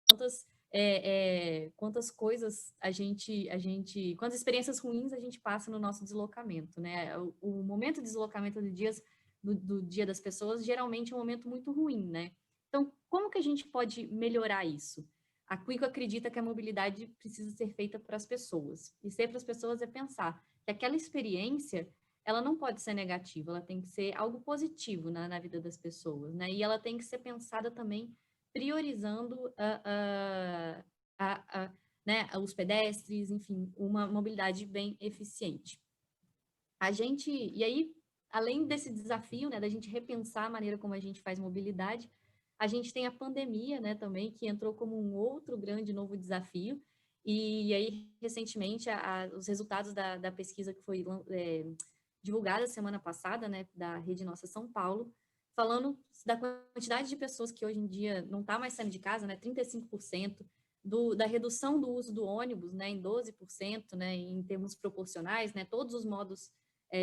quantas coisas quantas experiências ruins a gente passa no nosso deslocamento, né? O momento de deslocamento do dia das pessoas geralmente é um momento muito ruim, né? Então, como que a gente pode melhorar isso? A Quico acredita que a mobilidade precisa ser feita para as pessoas. E ser para as pessoas é pensar que aquela experiência, ela não pode ser negativa, ela tem que ser algo positivo na vida das pessoas, né? E ela tem que ser pensada também priorizando né, os pedestres, enfim, uma mobilidade bem eficiente. E aí, além desse desafio, né, da gente repensar a maneira como a gente faz mobilidade, a gente tem a pandemia, né, também, que entrou como um outro grande novo desafio, e aí, recentemente, os resultados da pesquisa que foi divulgada semana passada, né, da Rede Nossa São Paulo, falando da quantidade de pessoas que hoje em dia não está mais saindo de casa, né, 35%, da redução do uso do ônibus, né, em 12%, né, em termos proporcionais, né, todos os modos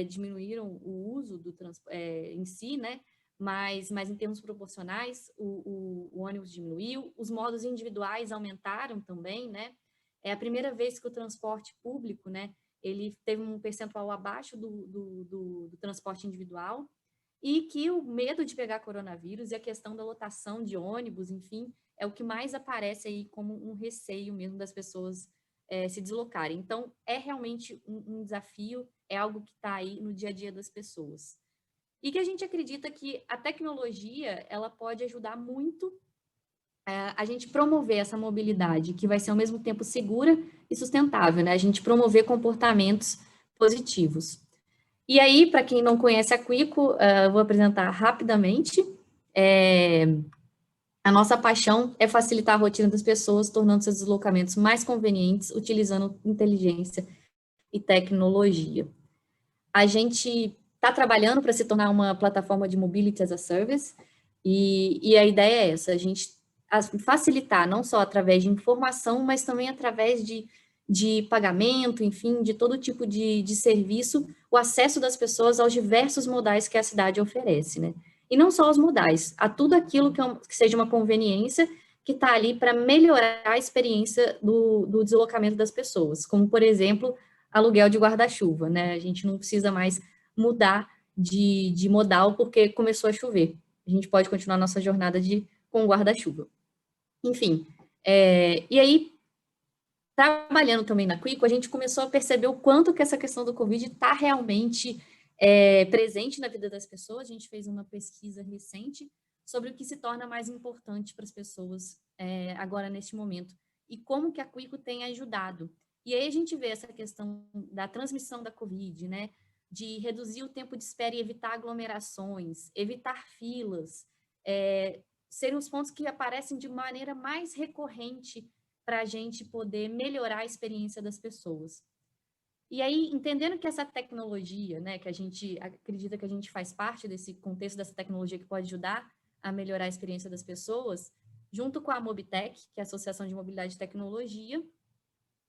diminuíram o uso em si, né, mas em termos proporcionais, o ônibus diminuiu, os modos individuais aumentaram também, né, é a primeira vez que o transporte público, né, ele teve um percentual abaixo do transporte individual, e que o medo de pegar coronavírus e a questão da lotação de ônibus, enfim, é o que mais aparece aí como um receio mesmo das pessoas se deslocarem. Então, é realmente um desafio, é algo que está aí no dia a dia das pessoas. E que a gente acredita que a tecnologia, ela pode ajudar muito a gente promover essa mobilidade, que vai ser ao mesmo tempo segura e sustentável, né? A gente promover comportamentos positivos. E aí, para quem não conhece a Quico, vou apresentar rapidamente. A nossa paixão é facilitar a rotina das pessoas, tornando seus deslocamentos mais convenientes, utilizando inteligência e tecnologia. A gente está trabalhando para se tornar uma plataforma de Mobility as a Service, e a ideia é essa, a gente facilitar, não só através de informação, mas também através de pagamento, enfim, de todo tipo de serviço, o acesso das pessoas aos diversos modais que a cidade oferece, né? E não só os modais, a tudo aquilo que seja uma conveniência que está ali para melhorar a experiência do deslocamento das pessoas, como, por exemplo, aluguel de guarda-chuva, né? A gente não precisa mais mudar de modal porque começou a chover. A gente pode continuar nossa jornada com guarda-chuva. Enfim, e aí, trabalhando também na Quico, a gente começou a perceber o quanto que essa questão do Covid está realmente presente na vida das pessoas. A gente fez uma pesquisa recente sobre o que se torna mais importante para as pessoas agora, neste momento, e como que a Quico tem ajudado. E aí a gente vê essa questão da transmissão da Covid, né, de reduzir o tempo de espera e evitar aglomerações, evitar filas, serem os pontos que aparecem de maneira mais recorrente para a gente poder melhorar a experiência das pessoas. E aí, entendendo que essa tecnologia, né, que a gente acredita que a gente faz parte desse contexto dessa tecnologia que pode ajudar a melhorar a experiência das pessoas, junto com a Mobitech, que é a Associação de Mobilidade e Tecnologia,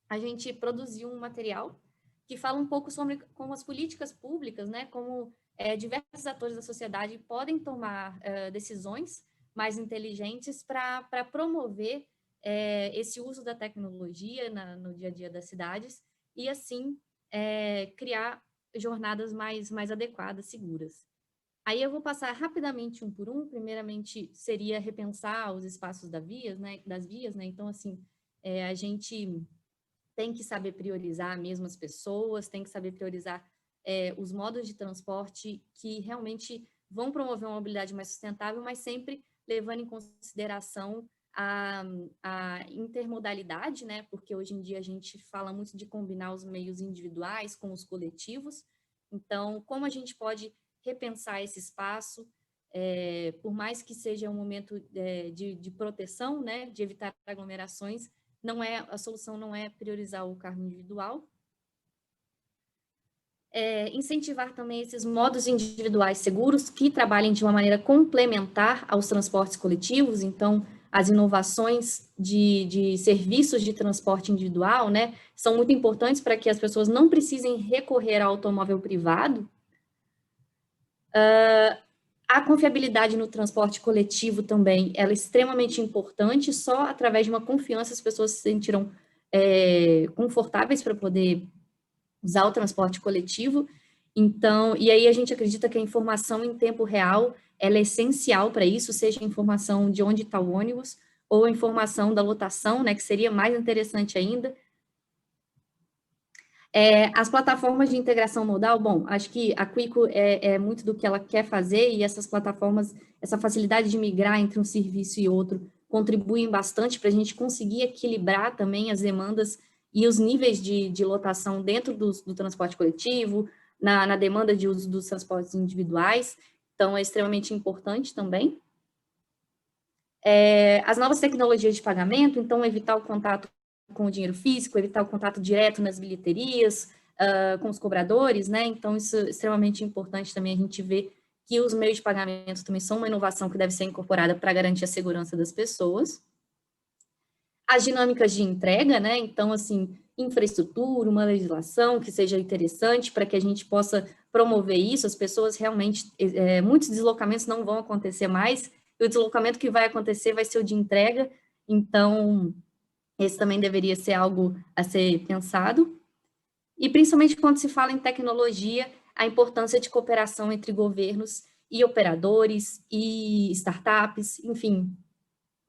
a gente produziu um material que fala um pouco sobre como as políticas públicas, né, como diversos atores da sociedade podem tomar decisões mais inteligentes para promover esse uso da tecnologia no dia a dia das cidades e, assim, criar jornadas mais adequadas, seguras. Aí eu vou passar rapidamente um por um. Primeiramente, seria repensar os espaços das vias, né? Então, assim, a gente tem que saber priorizar mesmo as pessoas, tem que saber priorizar os modos de transporte que realmente vão promover uma mobilidade mais sustentável, mas sempre levando em consideração a intermodalidade, né? Porque hoje em dia a gente fala muito de combinar os meios individuais com os coletivos. Então, como a gente pode repensar esse espaço, por mais que seja um momento de proteção, né? De evitar aglomerações, a solução não é priorizar o carro individual. Incentivar também esses modos individuais seguros que trabalhem de uma maneira complementar aos transportes coletivos. Então, as inovações de serviços de transporte individual, né, são muito importantes para que as pessoas não precisem recorrer ao automóvel privado. A confiabilidade no transporte coletivo também, ela é extremamente importante, só através de uma confiança as pessoas se sentiram confortáveis para poder usar o transporte coletivo. Então, e aí a gente acredita que a informação em tempo real, ela é essencial para isso, seja a informação de onde está o ônibus, ou a informação da lotação, né, que seria mais interessante ainda. As plataformas de integração modal, bom, acho que a Quico é muito do que ela quer fazer, e essas plataformas, essa facilidade de migrar entre um serviço e outro, contribuem bastante para a gente conseguir equilibrar também as demandas e os níveis de lotação dentro do transporte coletivo, na demanda de uso dos transportes individuais, então é extremamente importante também. As novas tecnologias de pagamento, então evitar o contato com o dinheiro físico, evitar o contato direto nas bilheterias, com os cobradores, né? Então isso é extremamente importante também a gente ver que os meios de pagamento também são uma inovação que deve ser incorporada para garantir a segurança das pessoas. As dinâmicas de entrega, né? Então, assim, infraestrutura, uma legislação que seja interessante para que a gente possa promover isso. As pessoas realmente, muitos deslocamentos não vão acontecer mais, e o deslocamento que vai acontecer vai ser o de entrega, então, esse também deveria ser algo a ser pensado. E, principalmente, quando se fala em tecnologia, a importância de cooperação entre governos e operadores e startups, enfim,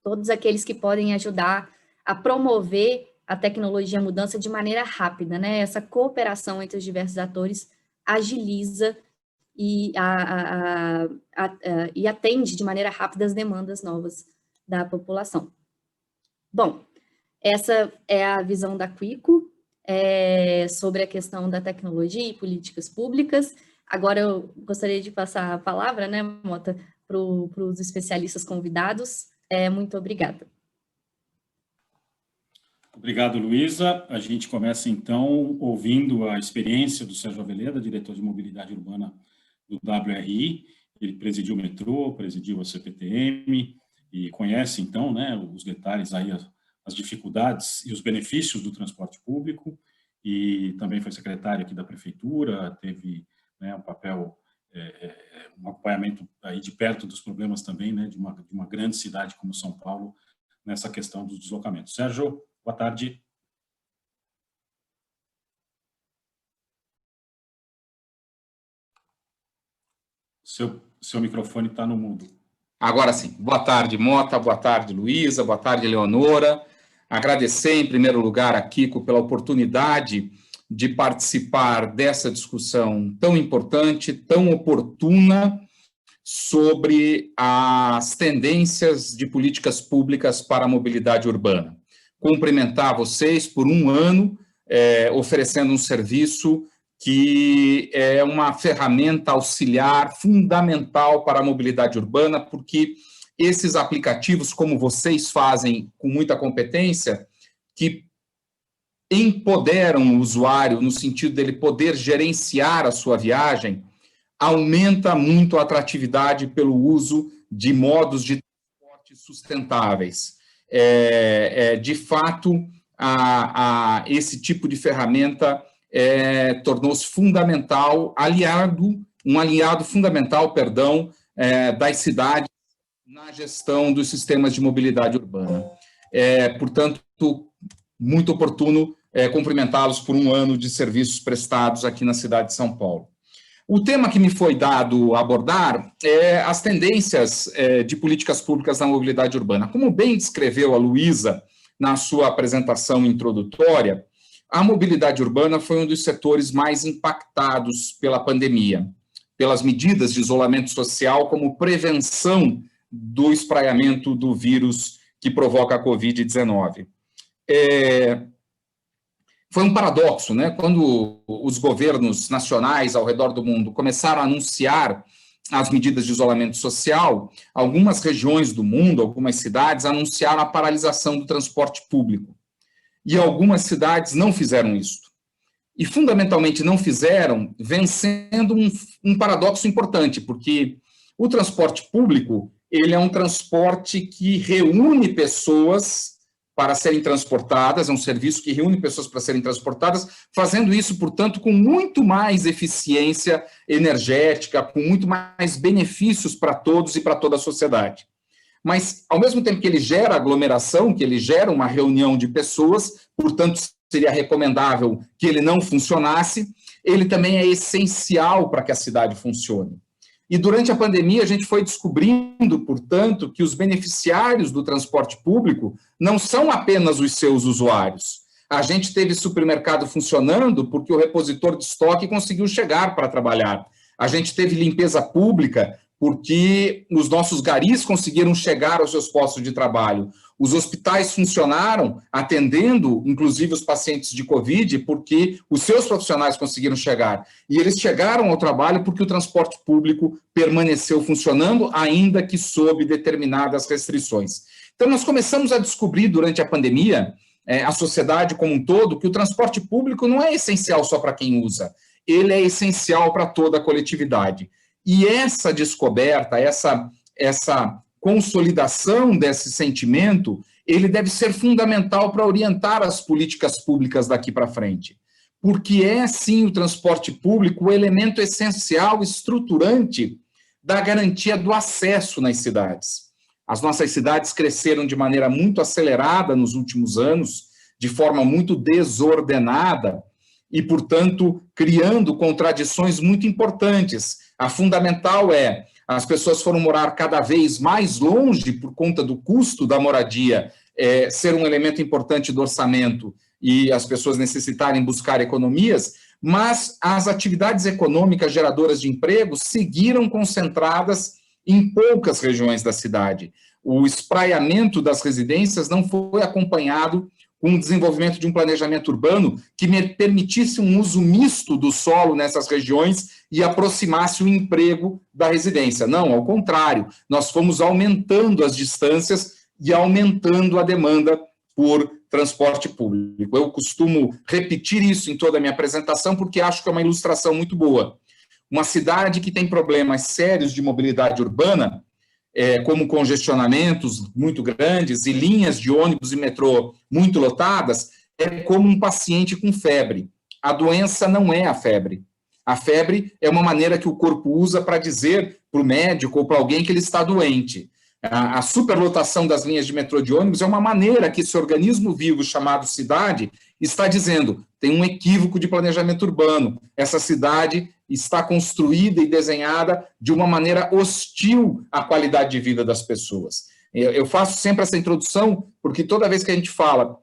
todos aqueles que podem ajudar a promover a tecnologia, a mudança de maneira rápida, né? Essa cooperação entre os diversos atores agiliza e atende de maneira rápida as demandas novas da população. Bom, essa é a visão da Quico sobre a questão da tecnologia e políticas públicas. Agora eu gostaria de passar a palavra, né, Mota, para os especialistas convidados. Muito obrigada. Obrigado, Luísa. A gente começa, então, ouvindo a experiência do Sérgio Aveleda, diretor de mobilidade urbana do WRI. Ele presidiu o metrô, presidiu a CPTM e conhece, então, né, os detalhes aí, as dificuldades e os benefícios do transporte público, e também foi secretário aqui da prefeitura, teve, né, um papel, um acompanhamento aí de perto dos problemas também, né, de uma grande cidade como São Paulo, nessa questão dos deslocamentos. Sérgio, boa tarde. Seu microfone está no mudo. Agora sim. Boa tarde, Mota. Boa tarde, Luísa. Boa tarde, Leonora. Agradecer, em primeiro lugar, a Quico pela oportunidade de participar dessa discussão tão importante, tão oportuna, sobre as tendências de políticas públicas para a mobilidade urbana. Cumprimentar vocês por um ano, oferecendo um serviço que é uma ferramenta auxiliar fundamental para a mobilidade urbana, porque esses aplicativos, como vocês fazem com muita competência, que empoderam o usuário no sentido dele poder gerenciar a sua viagem, aumenta muito a atratividade pelo uso de modos de transporte sustentáveis. De fato, esse tipo de ferramenta tornou-se fundamental, um aliado fundamental, das cidades na gestão dos sistemas de mobilidade urbana. Portanto, muito oportuno cumprimentá-los por um ano de serviços prestados aqui na cidade de São Paulo. O tema que me foi dado abordar é as tendências de políticas públicas na mobilidade urbana. Como bem descreveu a Luísa na sua apresentação introdutória, a mobilidade urbana foi um dos setores mais impactados pela pandemia, pelas medidas de isolamento social como prevenção do espraiamento do vírus que provoca a Covid-19. Foi um paradoxo, né? Quando os governos nacionais ao redor do mundo começaram a anunciar as medidas de isolamento social, algumas regiões do mundo, algumas cidades, anunciaram a paralisação do transporte público. E algumas cidades não fizeram isso. E, fundamentalmente, não fizeram, vencendo um paradoxo importante, porque o transporte público ele é um transporte que reúne pessoas para serem transportadas, é um serviço que reúne pessoas para serem transportadas, fazendo isso, portanto, com muito mais eficiência energética, com muito mais benefícios para todos e para toda a sociedade. Mas, ao mesmo tempo que ele gera aglomeração, que ele gera uma reunião de pessoas, portanto, seria recomendável que ele não funcionasse, ele também é essencial para que a cidade funcione. E durante a pandemia a gente foi descobrindo, portanto, que os beneficiários do transporte público não são apenas os seus usuários. A gente teve supermercado funcionando porque o repositor de estoque conseguiu chegar para trabalhar. A gente teve limpeza pública porque os nossos garis conseguiram chegar aos seus postos de trabalho. Os hospitais funcionaram atendendo, inclusive, os pacientes de Covid, porque os seus profissionais conseguiram chegar. E eles chegaram ao trabalho porque o transporte público permaneceu funcionando, ainda que sob determinadas restrições. Então, nós começamos a descobrir durante a pandemia, a sociedade como um todo, que o transporte público não é essencial só para quem usa, ele é essencial para toda a coletividade. E essa descoberta, essa consolidação desse sentimento, ele deve ser fundamental para orientar as políticas públicas daqui para frente. Porque é, sim, o transporte público o elemento essencial, estruturante da garantia do acesso nas cidades. As nossas cidades cresceram de maneira muito acelerada nos últimos anos, de forma muito desordenada, e, portanto, criando contradições muito importantes. A fundamental é, as pessoas foram morar cada vez mais longe por conta do custo da moradia, ser um elemento importante do orçamento e as pessoas necessitarem buscar economias, mas as atividades econômicas geradoras de emprego seguiram concentradas em poucas regiões da cidade. O espraiamento das residências não foi acompanhado com o desenvolvimento de um planejamento urbano que permitisse um uso misto do solo nessas regiões e aproximasse o emprego da residência. Não, ao contrário, nós fomos aumentando as distâncias e aumentando a demanda por transporte público. Eu costumo repetir isso em toda a minha apresentação porque acho que é uma ilustração muito boa. Uma cidade que tem problemas sérios de mobilidade urbana, como congestionamentos muito grandes e linhas de ônibus e metrô muito lotadas, é como um paciente com febre. A doença não é a febre. A febre é uma maneira que o corpo usa para dizer para o médico ou para alguém que ele está doente. A superlotação das linhas de metrô e de ônibus é uma maneira que esse organismo vivo chamado cidade está dizendo, tem um equívoco de planejamento urbano, essa cidade está construída e desenhada de uma maneira hostil à qualidade de vida das pessoas. Eu faço sempre essa introdução, porque toda vez que a gente fala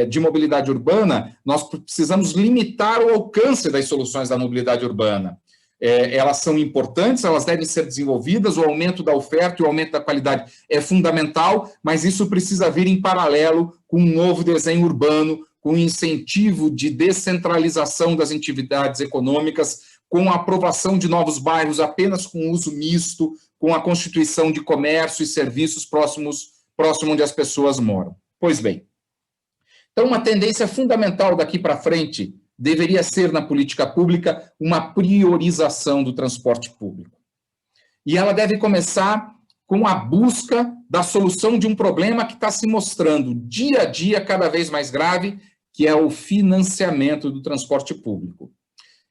de mobilidade urbana, nós precisamos limitar o alcance das soluções da mobilidade urbana. Elas são importantes, elas devem ser desenvolvidas, o aumento da oferta e o aumento da qualidade é fundamental, mas isso precisa vir em paralelo com um novo desenho urbano, com incentivo de descentralização das atividades econômicas, com a aprovação de novos bairros apenas com uso misto, com a constituição de comércio e serviços próximo onde as pessoas moram. Pois bem, então uma tendência fundamental daqui para frente deveria ser, na política pública, uma priorização do transporte público. E ela deve começar com a busca da solução de um problema que está se mostrando dia a dia cada vez mais grave, que é o financiamento do transporte público.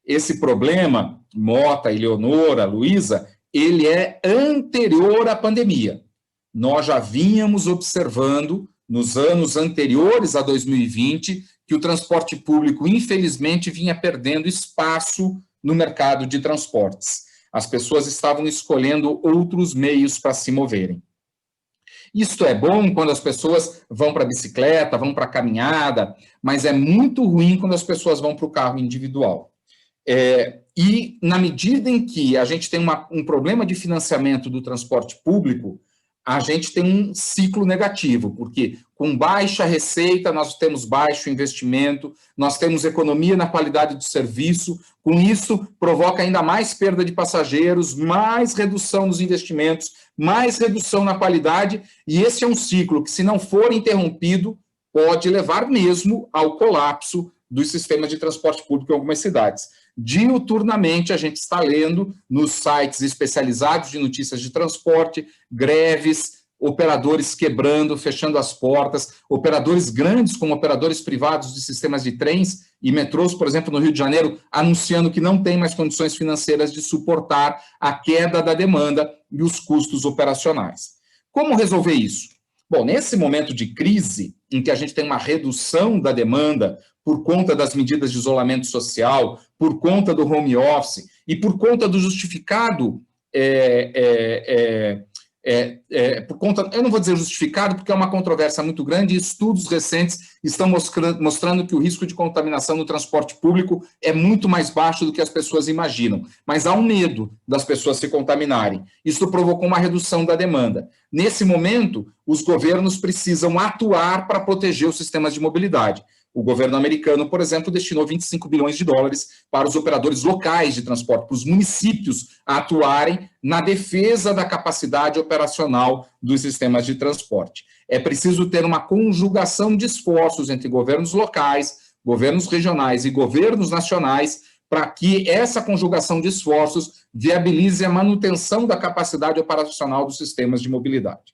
Esse problema, Mota, Eleonora, Luísa, ele é anterior à pandemia. Nós já vínhamos observando, nos anos anteriores a 2020, que o transporte público, infelizmente, vinha perdendo espaço no mercado de transportes. As pessoas estavam escolhendo outros meios para se moverem. Isto é bom quando as pessoas vão para a bicicleta, vão para a caminhada, mas é muito ruim quando as pessoas vão para o carro individual. E, na medida em que a gente tem um problema de financiamento do transporte público, a gente tem um ciclo negativo, porque com baixa receita nós temos baixo investimento, nós temos economia na qualidade do serviço, com isso provoca ainda mais perda de passageiros, mais redução nos investimentos, mais redução na qualidade, e esse é um ciclo que, se não for interrompido, pode levar mesmo ao colapso dos sistemas de transporte público em algumas cidades. Diuturnamente, a gente está lendo nos sites especializados de notícias de transporte, greves, operadores quebrando, fechando as portas, operadores grandes, como operadores privados de sistemas de trens e metrôs, por exemplo, no Rio de Janeiro, anunciando que não tem mais condições financeiras de suportar a queda da demanda e os custos operacionais. Como resolver isso? Bom, nesse momento de crise, em que a gente tem uma redução da demanda por conta das medidas de isolamento social, por conta do home office e por conta do justificado, por conta, eu não vou dizer justificado, porque é uma controvérsia muito grande, e estudos recentes estão mostrando que o risco de contaminação no transporte público é muito mais baixo do que as pessoas imaginam, mas há um medo das pessoas se contaminarem. Isso provocou uma redução da demanda. Nesse momento, os governos precisam atuar para proteger os sistemas de mobilidade. O governo americano, por exemplo, destinou 25 bilhões de dólares para os operadores locais de transporte, para os municípios atuarem na defesa da capacidade operacional dos sistemas de transporte. É preciso ter uma conjugação de esforços entre governos locais, governos regionais e governos nacionais para que essa conjugação de esforços viabilize a manutenção da capacidade operacional dos sistemas de mobilidade.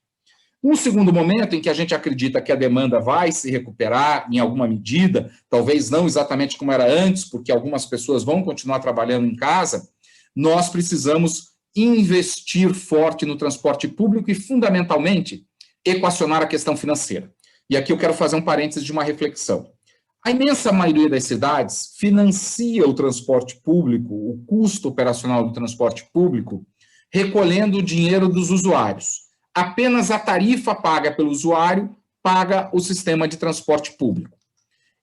Um segundo momento em que a gente acredita que a demanda vai se recuperar em alguma medida, talvez não exatamente como era antes, porque algumas pessoas vão continuar trabalhando em casa, nós precisamos investir forte no transporte público e, fundamentalmente, equacionar a questão financeira. E aqui eu quero fazer um parênteses de uma reflexão. A imensa maioria das cidades financia o transporte público, o custo operacional do transporte público, recolhendo o dinheiro dos usuários. Apenas a tarifa paga pelo usuário paga o sistema de transporte público.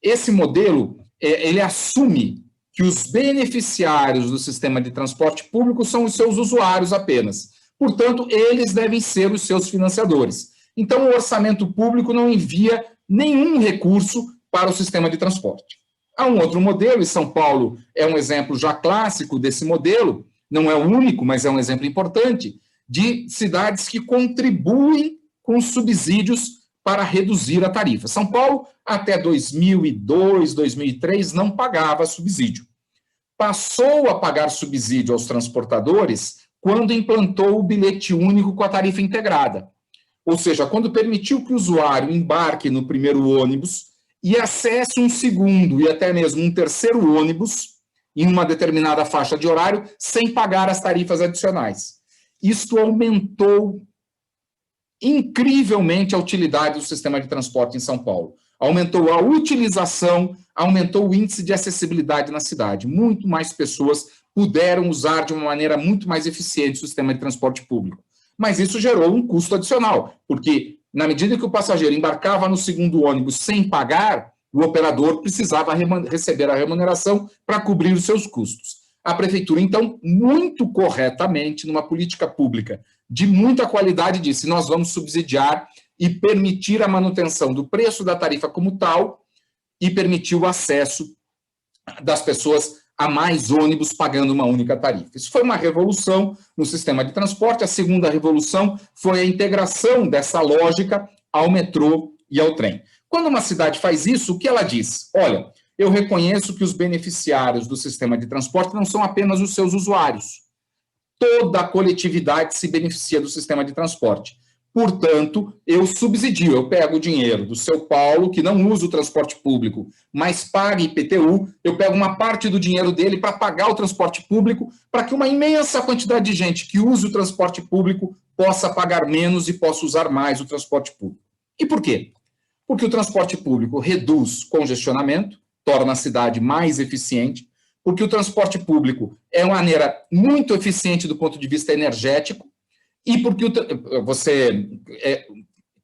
Esse modelo, ele assume que os beneficiários do sistema de transporte público são os seus usuários apenas. Portanto, eles devem ser os seus financiadores. Então, o orçamento público não envia nenhum recurso para o sistema de transporte. Há um outro modelo, e São Paulo é um exemplo já clássico desse modelo, não é o único, mas é um exemplo importante, de cidades que contribuem com subsídios para reduzir a tarifa. São Paulo, até 2002, 2003, não pagava subsídio. Passou a pagar subsídio aos transportadores quando implantou o bilhete único com a tarifa integrada. Ou seja, quando permitiu que o usuário embarque no primeiro ônibus e acesse um segundo e até mesmo um terceiro ônibus em uma determinada faixa de horário sem pagar as tarifas adicionais. Isto aumentou incrivelmente a utilidade do sistema de transporte em São Paulo. Aumentou a utilização, aumentou o índice de acessibilidade na cidade. Muito mais pessoas puderam usar de uma maneira muito mais eficiente o sistema de transporte público. Mas isso gerou um custo adicional, porque na medida que o passageiro embarcava no segundo ônibus sem pagar, o operador precisava receber a remuneração para cobrir os seus custos. A prefeitura, então, muito corretamente, numa política pública de muita qualidade, disse: nós vamos subsidiar e permitir a manutenção do preço da tarifa como tal e permitir o acesso das pessoas a mais ônibus pagando uma única tarifa. Isso foi uma revolução no sistema de transporte. A segunda revolução foi a integração dessa lógica ao metrô e ao trem. Quando uma cidade faz isso, o que ela diz? Olha, eu reconheço que os beneficiários do sistema de transporte não são apenas os seus usuários. Toda a coletividade se beneficia do sistema de transporte. Portanto, eu subsidio, eu pego o dinheiro do seu Paulo, que não usa o transporte público, mas paga IPTU, eu pego uma parte do dinheiro dele para pagar o transporte público, para que uma imensa quantidade de gente que use o transporte público possa pagar menos e possa usar mais o transporte público. E por quê? Porque o transporte público reduz congestionamento, torna a cidade mais eficiente, porque o transporte público é uma maneira muito eficiente do ponto de vista energético, e porque você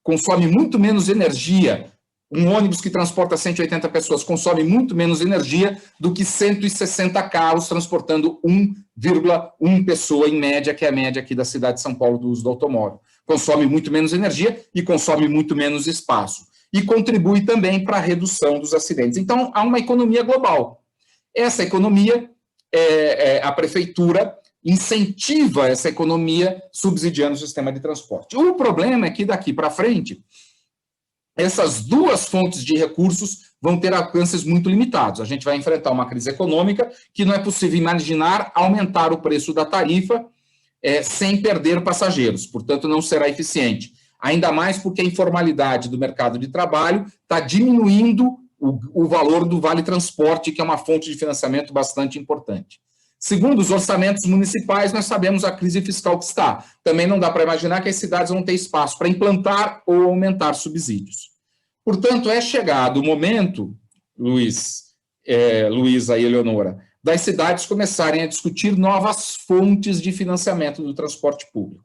consome muito menos energia. Um ônibus que transporta 180 pessoas consome muito menos energia do que 160 carros transportando 1,1 pessoa em média, que é a média aqui da cidade de São Paulo do uso do automóvel. Consome muito menos energia e consome muito menos espaço. E contribui também para a redução dos acidentes. Então, há uma economia global. Essa economia, a prefeitura incentiva essa economia subsidiando o sistema de transporte. O problema é que daqui para frente, essas duas fontes de recursos vão ter alcances muito limitados. A gente vai enfrentar uma crise econômica que não é possível imaginar aumentar o preço da tarifa sem perder passageiros, portanto, não será eficiente. ainda mais porque a informalidade do mercado de trabalho está diminuindo o valor do Vale Transporte, que é uma fonte de financiamento bastante importante. Segundo os orçamentos municipais, nós sabemos a crise fiscal que está. Também não dá para imaginar que as cidades vão ter espaço para implantar ou aumentar subsídios. Portanto, é chegado o momento, Luísa e Eleonora, das cidades começarem a discutir novas fontes de financiamento do transporte público.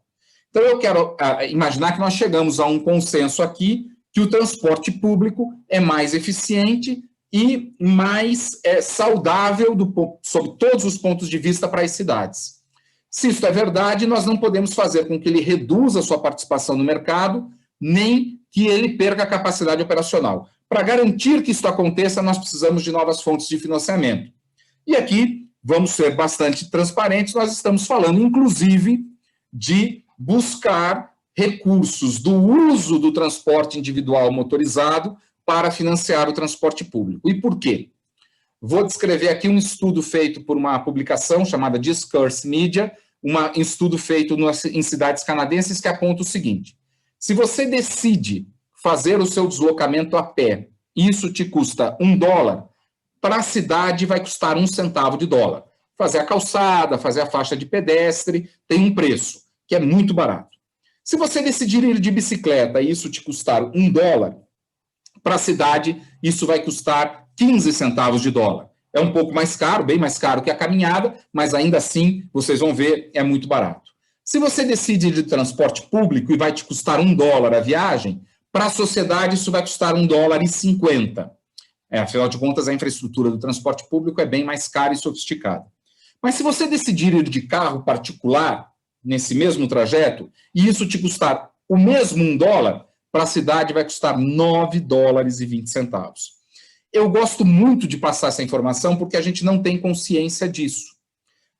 Então, eu quero imaginar que nós chegamos a um consenso aqui que o transporte público é mais eficiente e mais saudável sob todos os pontos de vista para as cidades. Se isso é verdade, nós não podemos fazer com que ele reduza a sua participação no mercado, nem que ele perca a capacidade operacional. Para garantir que isso aconteça, nós precisamos de novas fontes de financiamento. E aqui, vamos ser bastante transparentes, nós estamos falando, inclusive, de buscar recursos do uso do transporte individual motorizado para financiar o transporte público. E por quê? Vou descrever aqui um estudo feito por uma publicação chamada Discourse Media, um estudo feito em cidades canadenses que aponta o seguinte: se você decide fazer o seu deslocamento a pé, isso te custa $1, para a cidade vai custar 1 centavo de dólar. Fazer a calçada, fazer a faixa de pedestre, tem um preço, que é muito barato. Se você decidir ir de bicicleta e isso te custar $1, para a cidade isso vai custar 15 centavos de dólar. É um pouco mais caro, bem mais caro que a caminhada, mas ainda assim, vocês vão ver, é muito barato. Se você decide ir de transporte público e vai te custar $1 a viagem, para a sociedade isso vai custar $1,50. Afinal de contas, a infraestrutura do transporte público é bem mais cara e sofisticada. Mas se você decidir ir de carro particular, nesse mesmo trajeto, e isso te custar o mesmo $1, para a cidade vai custar $9,20. Eu gosto muito de passar essa informação porque a gente não tem consciência disso.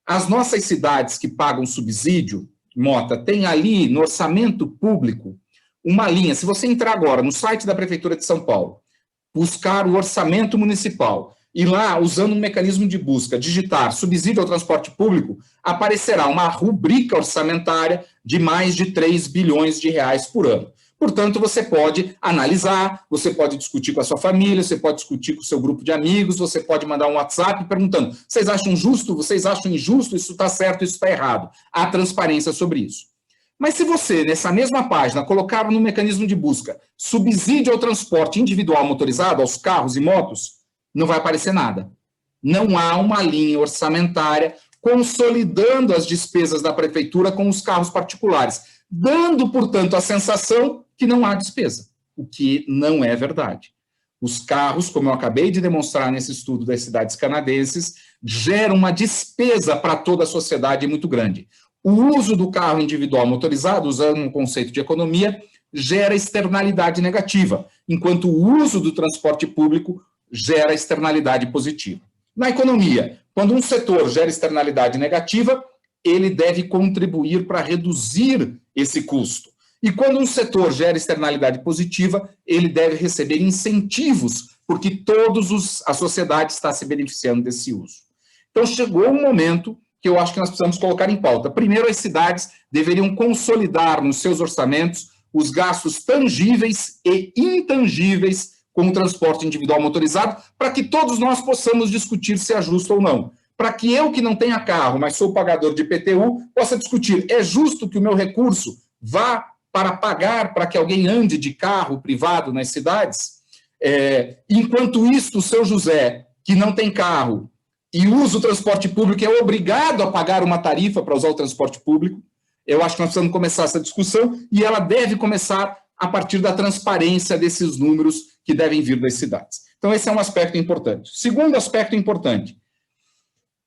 As nossas cidades que pagam subsídio, Mota, tem ali no orçamento público uma linha. Se você entrar agora no site da Prefeitura de São Paulo, buscar o orçamento municipal e lá, usando um mecanismo de busca, digitar subsídio ao transporte público, aparecerá uma rubrica orçamentária de mais de 3 bilhões de reais por ano. Portanto, você pode analisar, você pode discutir com a sua família, você pode discutir com o seu grupo de amigos, você pode mandar um WhatsApp perguntando: vocês acham justo, vocês acham injusto, isso está certo, isso está errado. Há transparência sobre isso. Mas se você, nessa mesma página, colocar no mecanismo de busca subsídio ao transporte individual motorizado, aos carros e motos, não vai aparecer nada. Não há uma linha orçamentária consolidando as despesas da prefeitura com os carros particulares, dando, portanto, a sensação que não há despesa, o que não é verdade. Os carros, como eu acabei de demonstrar nesse estudo das cidades canadenses, geram uma despesa para toda a sociedade muito grande. O uso do carro individual motorizado, usando um conceito de economia, gera externalidade negativa, enquanto o uso do transporte público gera externalidade positiva. Na economia, quando um setor gera externalidade negativa, ele deve contribuir para reduzir esse custo. E quando um setor gera externalidade positiva, ele deve receber incentivos, porque a sociedade está se beneficiando desse uso. Então, chegou um momento que eu acho que nós precisamos colocar em pauta. Primeiro, as cidades deveriam consolidar nos seus orçamentos os gastos tangíveis e intangíveis com o transporte individual motorizado, para que todos nós possamos discutir se é justo ou não. Para que eu, que não tenha carro, mas sou pagador de IPTU, possa discutir: é justo que o meu recurso vá para pagar para que alguém ande de carro privado nas cidades? Enquanto isso, o seu José, que não tem carro e usa o transporte público, é obrigado a pagar uma tarifa para usar o transporte público. Eu acho que nós precisamos começar essa discussão, e ela deve começar a partir da transparência desses números que devem vir das cidades. Então, esse é um aspecto importante. Segundo aspecto importante: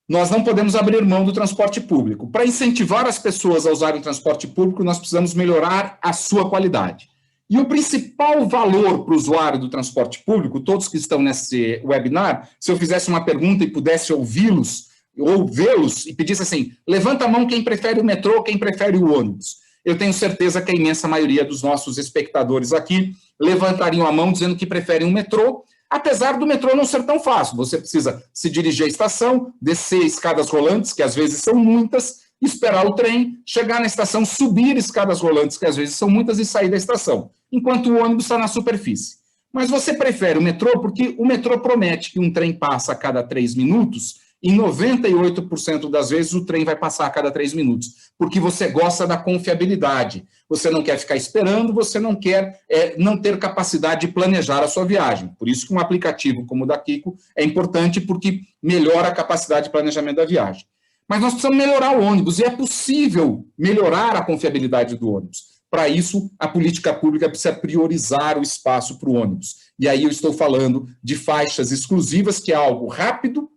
nós não podemos abrir mão do transporte público. Para incentivar as pessoas a usarem o transporte público, nós precisamos melhorar a sua qualidade. E o principal valor para o usuário do transporte público, todos que estão nesse webinar, se eu fizesse uma pergunta e pudesse ouvi-los, ou vê-los, e pedisse assim: levanta a mão quem prefere o metrô, quem prefere o ônibus. Eu tenho certeza que a imensa maioria dos nossos espectadores aqui levantariam a mão dizendo que preferem o metrô, apesar do metrô não ser tão fácil. Você precisa se dirigir à estação, descer escadas rolantes, que às vezes são muitas, esperar o trem, chegar na estação, subir escadas rolantes, que às vezes são muitas, e sair da estação, enquanto o ônibus está na superfície. Mas você prefere o metrô porque o metrô promete que um trem passa a cada 3 minutos, e 98% das vezes o trem vai passar a cada 3 minutos, porque você gosta da confiabilidade. Você não quer ficar esperando, você não quer não ter capacidade de planejar a sua viagem. Por isso que um aplicativo como o da Kiko é importante, porque melhora a capacidade de planejamento da viagem. Mas nós precisamos melhorar o ônibus, e é possível melhorar a confiabilidade do ônibus. Para isso, a política pública precisa priorizar o espaço para o ônibus. E aí eu estou falando de faixas exclusivas, que é algo rápido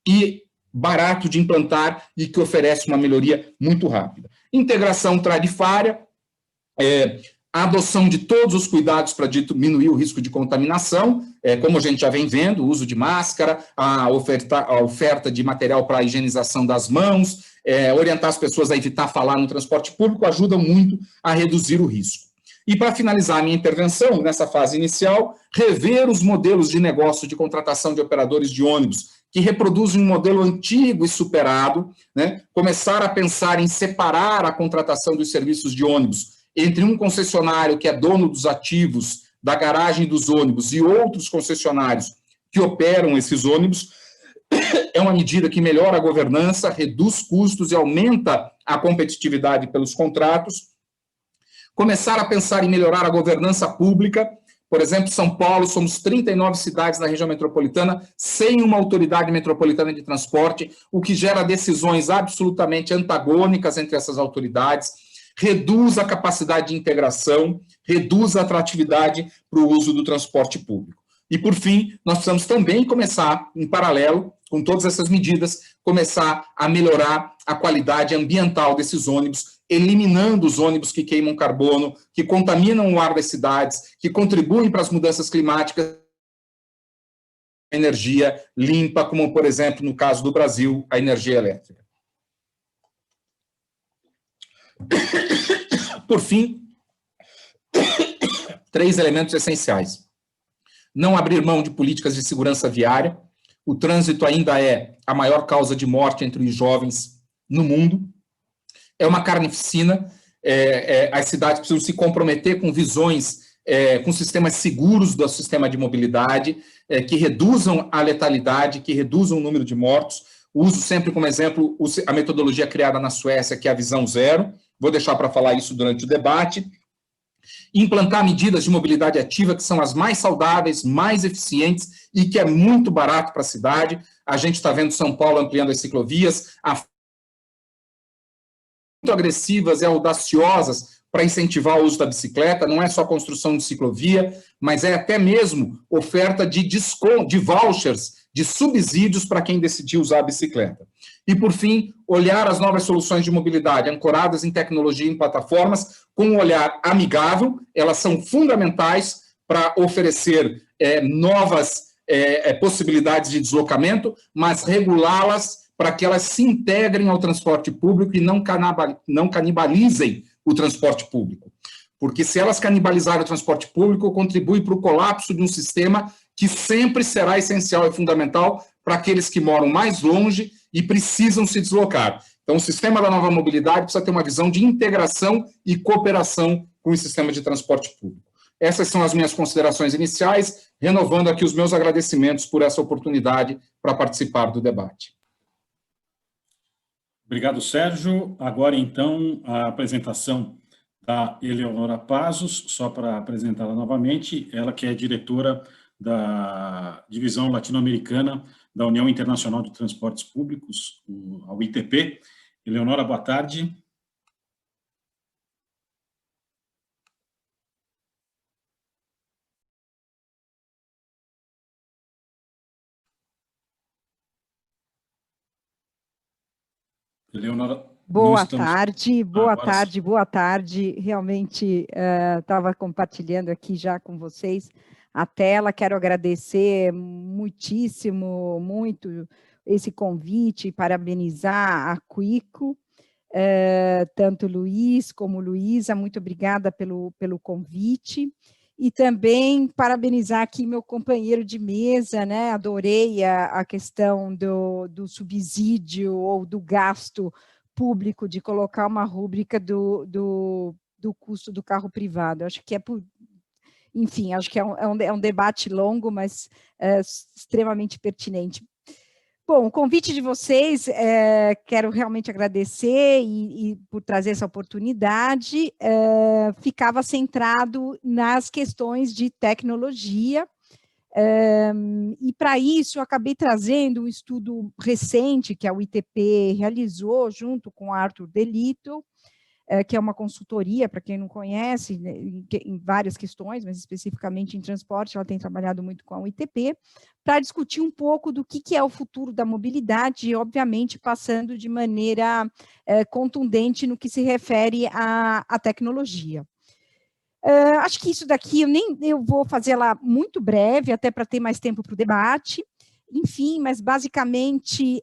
e barato de implantar e que oferece uma melhoria muito rápida. Integração tarifária, a adoção de todos os cuidados para diminuir o risco de contaminação, como a gente já vem vendo, o uso de máscara, a oferta de material para a higienização das mãos, orientar as pessoas a evitar falar no transporte público, ajudam muito a reduzir o risco. E para finalizar a minha intervenção, nessa fase inicial, rever os modelos de negócio de contratação de operadores de ônibus, que reproduzem um modelo antigo e superado, né? Começar a pensar em separar a contratação dos serviços de ônibus entre um concessionário que é dono dos ativos da garagem dos ônibus e outros concessionários que operam esses ônibus, é uma medida que melhora a governança, reduz custos e aumenta a competitividade pelos contratos. Começar a pensar em melhorar a governança pública. Por exemplo, São Paulo, somos 39 cidades na região metropolitana, sem uma autoridade metropolitana de transporte, o que gera decisões absolutamente antagônicas entre essas autoridades, reduz a capacidade de integração, reduz a atratividade para o uso do transporte público. E, por fim, nós precisamos também começar, em paralelo com todas essas medidas, começar a melhorar a qualidade ambiental desses ônibus, eliminando os ônibus que queimam carbono, que contaminam o ar das cidades, que contribuem para as mudanças climáticas, energia limpa, como, por exemplo, no caso do Brasil, a energia elétrica. Por fim, 3 elementos essenciais. Não abrir mão de políticas de segurança viária. O trânsito ainda é a maior causa de morte entre os jovens no mundo. É uma carnificina. As cidades precisam se comprometer com visões, com sistemas seguros do sistema de mobilidade, que reduzam a letalidade, que reduzam o número de mortos. Uso sempre como exemplo a metodologia criada na Suécia, que é a visão zero. Vou deixar para falar isso durante o debate. Implantar medidas de mobilidade ativa que são as mais saudáveis, mais eficientes e que é muito barato para a cidade. A gente está vendo São Paulo ampliando as ciclovias, muito agressivas e audaciosas para incentivar o uso da bicicleta. Não é só construção de ciclovia, mas é até mesmo oferta de desconto, de vouchers, de subsídios para quem decidir usar a bicicleta. E, por fim, olhar as novas soluções de mobilidade ancoradas em tecnologia e em plataformas com um olhar amigável. Elas são fundamentais para oferecer novas possibilidades de deslocamento, mas regulá-las para que elas se integrem ao transporte público e não canibalizem o transporte público. Porque se elas canibalizarem o transporte público, contribui para o colapso de um sistema que sempre será essencial e fundamental para aqueles que moram mais longe e precisam se deslocar. Então, o sistema da nova mobilidade precisa ter uma visão de integração e cooperação com o sistema de transporte público. Essas são as minhas considerações iniciais, renovando aqui os meus agradecimentos por essa oportunidade para participar do debate. Obrigado, Sérgio. Agora, então, a apresentação da Eleonora Pazos, só para apresentá-la novamente, ela que é diretora da Divisão Latino-Americana da União Internacional de Transportes Públicos, a UITP. Eleonora, boa tarde. Eleonora, boa tarde. Realmente estava compartilhando aqui já com vocês a tela. Quero agradecer muito esse convite, parabenizar a Kiko, tanto Luiz como Luísa, muito obrigada pelo convite. E também parabenizar aqui meu companheiro de mesa, né? Adorei a questão do subsídio ou do gasto público de colocar uma rúbrica do custo do carro privado. Acho que enfim, acho que é um debate longo, mas extremamente pertinente. Bom, o convite de vocês, quero realmente agradecer e por trazer essa oportunidade, ficava centrado nas questões de tecnologia, e para isso eu acabei trazendo um estudo recente que a UITP realizou junto com o Arthur Delito, que é uma consultoria, para quem não conhece, né, em várias questões, mas especificamente em transporte, ela tem trabalhado muito com a UITP, para discutir um pouco do que é o futuro da mobilidade, e obviamente passando de maneira contundente no que se refere à tecnologia. Acho que isso daqui eu vou fazer lá muito breve, até para ter mais tempo para o debate, enfim, mas basicamente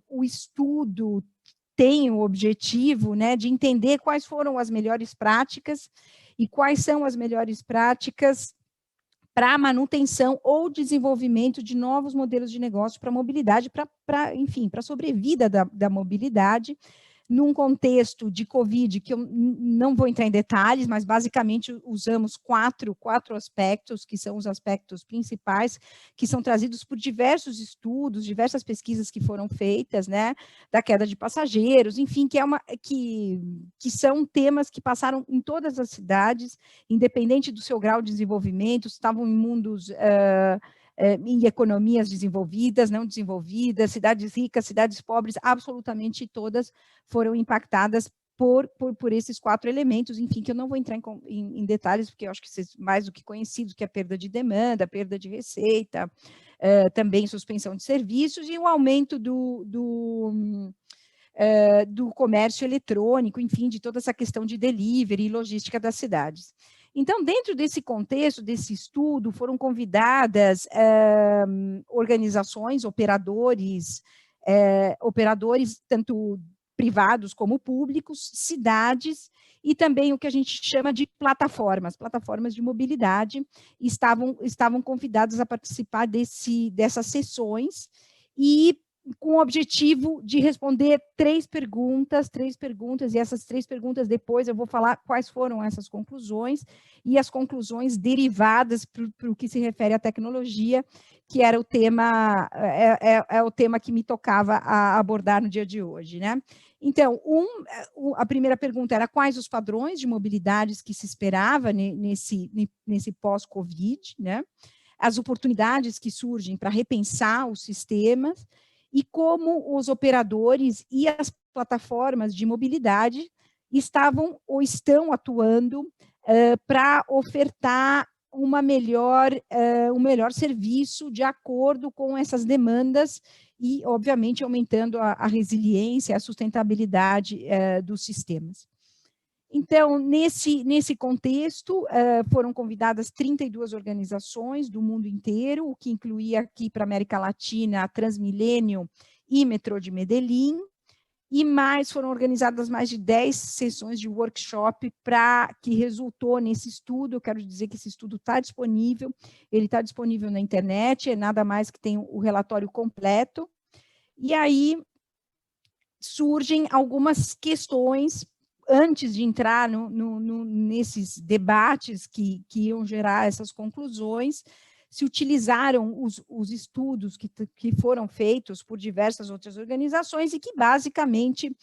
o estudo tem o objetivo, né, de entender quais foram as melhores práticas e quais são as melhores práticas para a manutenção ou desenvolvimento de novos modelos de negócio para a mobilidade, enfim, para a sobrevida da mobilidade, num contexto de Covid, que eu não vou entrar em detalhes, mas basicamente usamos quatro aspectos, que são os aspectos principais, que são trazidos por diversos estudos, diversas pesquisas que foram feitas, né, da queda de passageiros, enfim, que são temas que passaram em todas as cidades, independente do seu grau de desenvolvimento, estavam em mundos em economias desenvolvidas, não desenvolvidas, cidades ricas, cidades pobres, absolutamente todas foram impactadas por esses 4 elementos, enfim, que eu não vou entrar em detalhes, porque eu acho que vocês mais do que conhecidos, que é a perda de demanda, a perda de receita, também suspensão de serviços e o aumento do comércio eletrônico, enfim, de toda essa questão de delivery e logística das cidades. Então, dentro desse contexto, desse estudo, foram convidadas organizações, operadores tanto privados como públicos, cidades e também o que a gente chama de plataformas de mobilidade, estavam convidadas a participar dessas sessões e com o objetivo de responder 3 perguntas, e essas 3 perguntas depois eu vou falar quais foram essas conclusões, e as conclusões derivadas para o que se refere à tecnologia, que era o tema, o tema que me tocava a abordar no dia de hoje, né? Então, a primeira pergunta era quais os padrões de mobilidades que se esperava nesse pós-Covid, né? As oportunidades que surgem para repensar os sistemas, e como os operadores e as plataformas de mobilidade estavam ou estão atuando para ofertar um melhor serviço de acordo com essas demandas e, obviamente, aumentando a resiliência, a sustentabilidade dos sistemas. Então, nesse contexto, foram convidadas 32 organizações do mundo inteiro, o que incluía aqui para a América Latina a Transmilênio e Metrô de Medellín, e foram organizadas mais de 10 sessões de workshop que resultou nesse estudo. Eu quero dizer que esse estudo está disponível, ele está disponível na internet, é nada mais que tem o relatório completo, e aí surgem algumas questões antes de entrar nesses debates que iam gerar essas conclusões. Se utilizaram os estudos que foram feitos por diversas outras organizações e que, basicamente,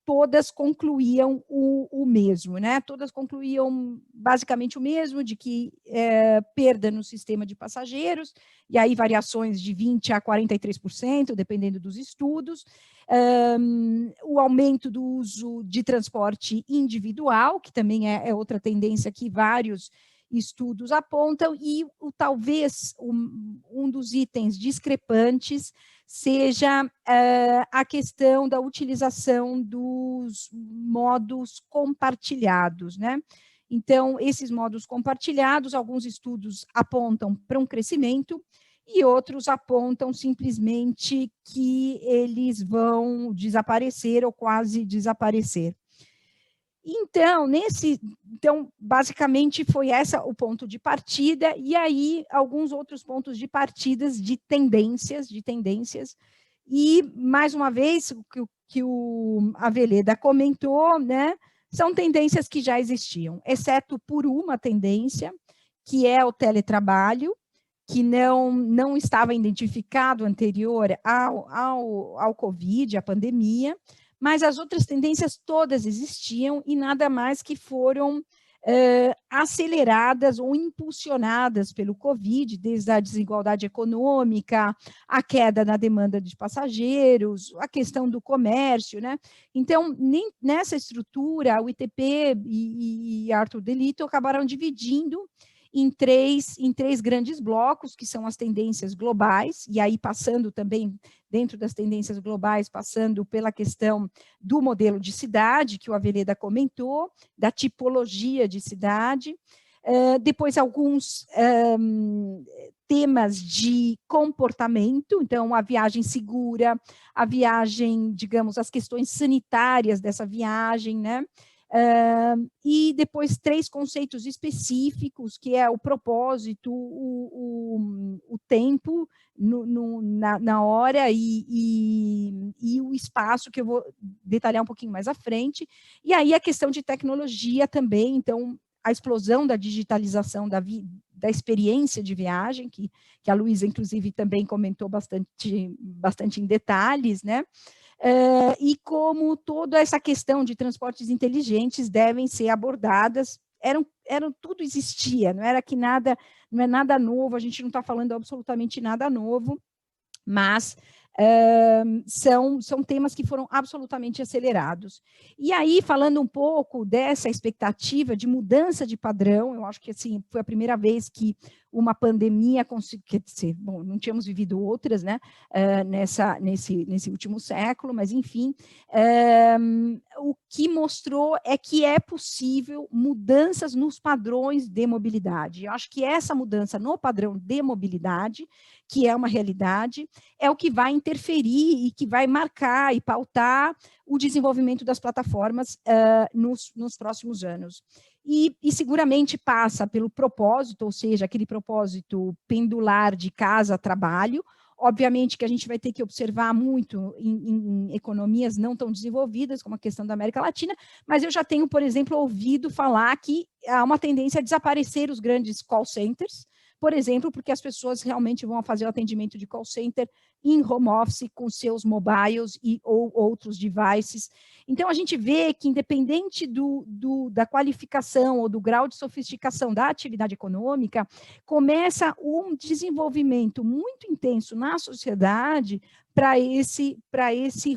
todas concluíam o mesmo, né? Todas concluíam basicamente o mesmo, de que perda no sistema de passageiros, e aí variações de 20% a 43%, dependendo dos estudos, o aumento do uso de transporte individual, que também é outra tendência que vários estudos apontam, e talvez um dos itens discrepantes seja a questão da utilização dos modos compartilhados, né? Então, esses modos compartilhados, alguns estudos apontam para um crescimento e outros apontam simplesmente que eles vão desaparecer ou quase desaparecer. Então, basicamente foi esse o ponto de partida, e aí alguns outros pontos de partidas de tendências, e mais uma vez, o o Aveleda comentou, né, são tendências que já existiam, exceto por uma tendência, que é o teletrabalho, que não estava identificado anterior ao Covid, à pandemia, mas as outras tendências todas existiam e nada mais que foram aceleradas ou impulsionadas pelo Covid, desde a desigualdade econômica, a queda na demanda de passageiros, a questão do comércio, né? Então, nessa estrutura, o ITP e Arthur Delito acabaram dividindo em três grandes blocos, que são as tendências globais, e aí passando também, dentro das tendências globais, passando pela questão do modelo de cidade, que o Aveleda comentou, da tipologia de cidade, depois alguns temas de comportamento, então a viagem segura, a viagem, digamos, as questões sanitárias dessa viagem, né? E depois 3 conceitos específicos, que é o propósito, o tempo na hora e o espaço, que eu vou detalhar um pouquinho mais à frente, e aí a questão de tecnologia também, então a explosão da digitalização da experiência de viagem, que a Luísa, inclusive, também comentou bastante em detalhes, né? E como toda essa questão de transportes inteligentes devem ser abordadas, tudo existia, não era que nada, não é nada novo, a gente não está falando absolutamente nada novo, mas são temas que foram absolutamente acelerados. E aí, falando um pouco dessa expectativa de mudança de padrão, eu acho que assim, foi a primeira vez que uma pandemia, quer dizer, bom, não tínhamos vivido outras, né, nesse último século, mas enfim, o que mostrou é que é possível mudanças nos padrões de mobilidade. Eu acho que essa mudança no padrão de mobilidade, que é uma realidade, é o que vai interferir e que vai marcar e pautar o desenvolvimento das plataformas nos próximos anos. E seguramente passa pelo propósito, ou seja, aquele propósito pendular de casa a trabalho. Obviamente que a gente vai ter que observar muito em economias não tão desenvolvidas, como a questão da América Latina, mas eu já tenho, por exemplo, ouvido falar que há uma tendência a desaparecer os grandes call centers, por exemplo, porque as pessoas realmente vão fazer o atendimento de call center em home office com seus mobiles ou outros devices. Então, a gente vê que, independente da qualificação ou do grau de sofisticação da atividade econômica, começa um desenvolvimento muito intenso na sociedade para esse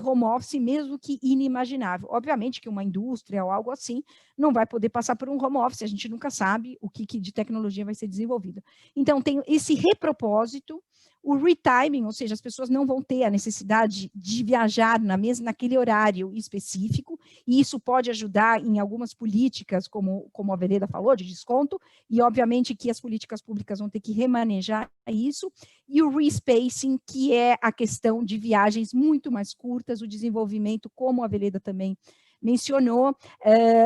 home office, mesmo que inimaginável. Obviamente que uma indústria ou algo assim não vai poder passar por um home office, a gente nunca sabe o que de tecnologia vai ser desenvolvido. Então, tem esse repropósito, o retiming, ou seja, as pessoas não vão ter a necessidade de viajar naquele horário específico, e isso pode ajudar em algumas políticas, como a Aveleda falou, de desconto, e obviamente que as políticas públicas vão ter que remanejar isso, e o respacing, que é a questão de viagens muito mais curtas, o desenvolvimento, como a Aveleda também mencionou,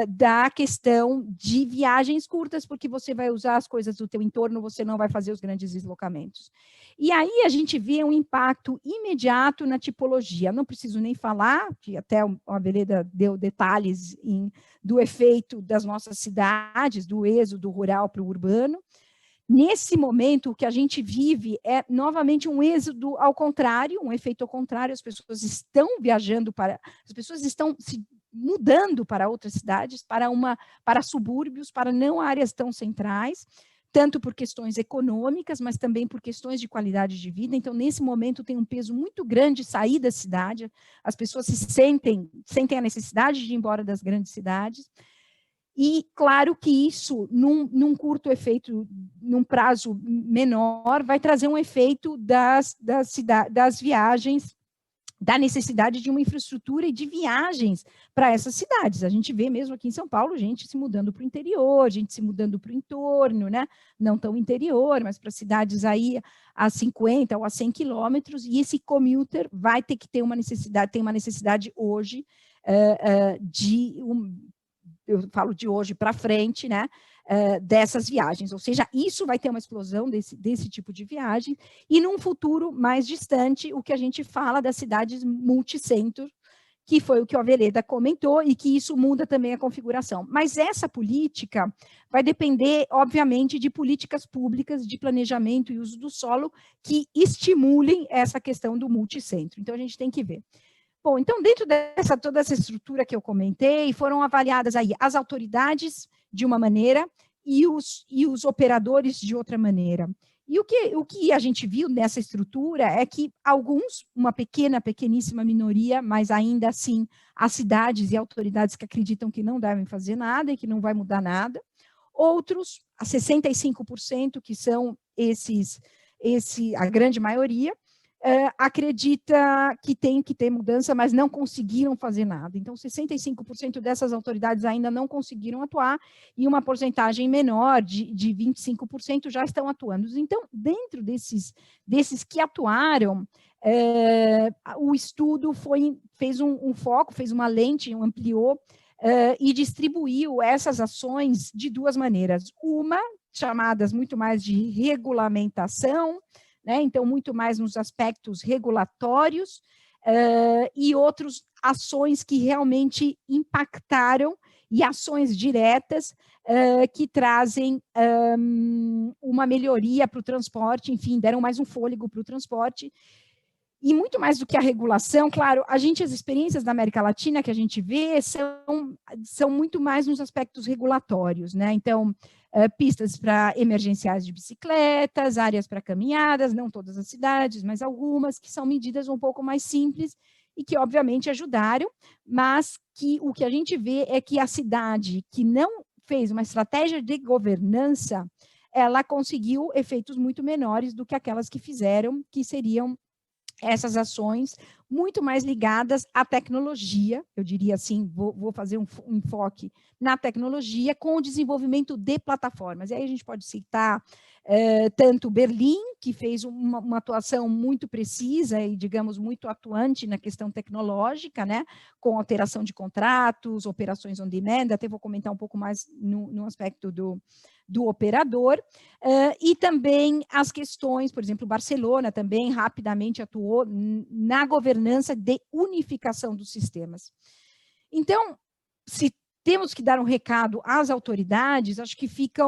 da questão de viagens curtas, porque você vai usar as coisas do teu entorno, você não vai fazer os grandes deslocamentos. E aí a gente vê um impacto imediato na tipologia. Não preciso nem falar, que até a Aveleda deu detalhes do efeito das nossas cidades, do êxodo rural para o urbano. Nesse momento, o que a gente vive é, novamente, um êxodo ao contrário, um efeito ao contrário, as pessoas estão viajando as pessoas estão se mudando para outras cidades, para subúrbios, para não áreas tão centrais, tanto por questões econômicas, mas também por questões de qualidade de vida. Então, nesse momento, tem um peso muito grande sair da cidade, as pessoas sentem a necessidade de ir embora das grandes cidades, e claro que isso, num curto efeito, num prazo menor, vai trazer um efeito das viagens, da necessidade de uma infraestrutura e de viagens para essas cidades. A gente vê mesmo aqui em São Paulo, gente se mudando para o interior, gente se mudando para o entorno, né? Não tão interior, mas para cidades aí a 50 ou a 100 quilômetros, e esse commuter vai ter que ter uma necessidade, tem uma necessidade hoje eu falo de hoje para frente, né, dessas viagens, ou seja, isso vai ter uma explosão desse tipo de viagem, e num futuro mais distante, o que a gente fala das cidades multicentro, que foi o que o Aveleda comentou, e que isso muda também a configuração. Mas essa política vai depender, obviamente, de políticas públicas de planejamento e uso do solo que estimulem essa questão do multicentro. Então, a gente tem que ver. Bom, então, dentro dessa toda essa estrutura que eu comentei, foram avaliadas aí as autoridades de uma maneira e os operadores de outra maneira. E o que a gente viu nessa estrutura é que alguns, uma pequeníssima minoria, mas ainda assim, as cidades e autoridades que acreditam que não devem fazer nada e que não vai mudar nada. Outros, a 65%, que são a grande maioria, acredita que tem que ter mudança, mas não conseguiram fazer nada. Então, 65% dessas autoridades ainda não conseguiram atuar e uma porcentagem menor, de 25%, já estão atuando. Então, dentro desses que atuaram, o estudo fez um foco, fez uma lente, ampliou e distribuiu essas ações de duas maneiras. Uma, chamadas muito mais de regulamentação, né? Então, muito mais nos aspectos regulatórios, e outras ações que realmente impactaram, e ações diretas que trazem uma melhoria para o transporte, enfim, deram mais um fôlego para o transporte. E muito mais do que a regulação, claro, as experiências da América Latina que a gente vê são muito mais nos aspectos regulatórios, né? Então, pistas para emergenciais de bicicletas, áreas para caminhadas, não todas as cidades, mas algumas, que são medidas um pouco mais simples e que, obviamente, ajudaram, mas que o que a gente vê é que a cidade que não fez uma estratégia de governança, ela conseguiu efeitos muito menores do que aquelas que fizeram, que seriam essas ações muito mais ligadas à tecnologia, eu diria assim, vou fazer um enfoque na tecnologia com o desenvolvimento de plataformas. E aí a gente pode citar tanto Berlim, que fez uma atuação muito precisa e, digamos, muito atuante na questão tecnológica, né, com alteração de contratos, operações on demand, até vou comentar um pouco mais no aspecto do operador, e também as questões, por exemplo, Barcelona também rapidamente atuou na governança de unificação dos sistemas. Então, se temos que dar um recado às autoridades, acho que fica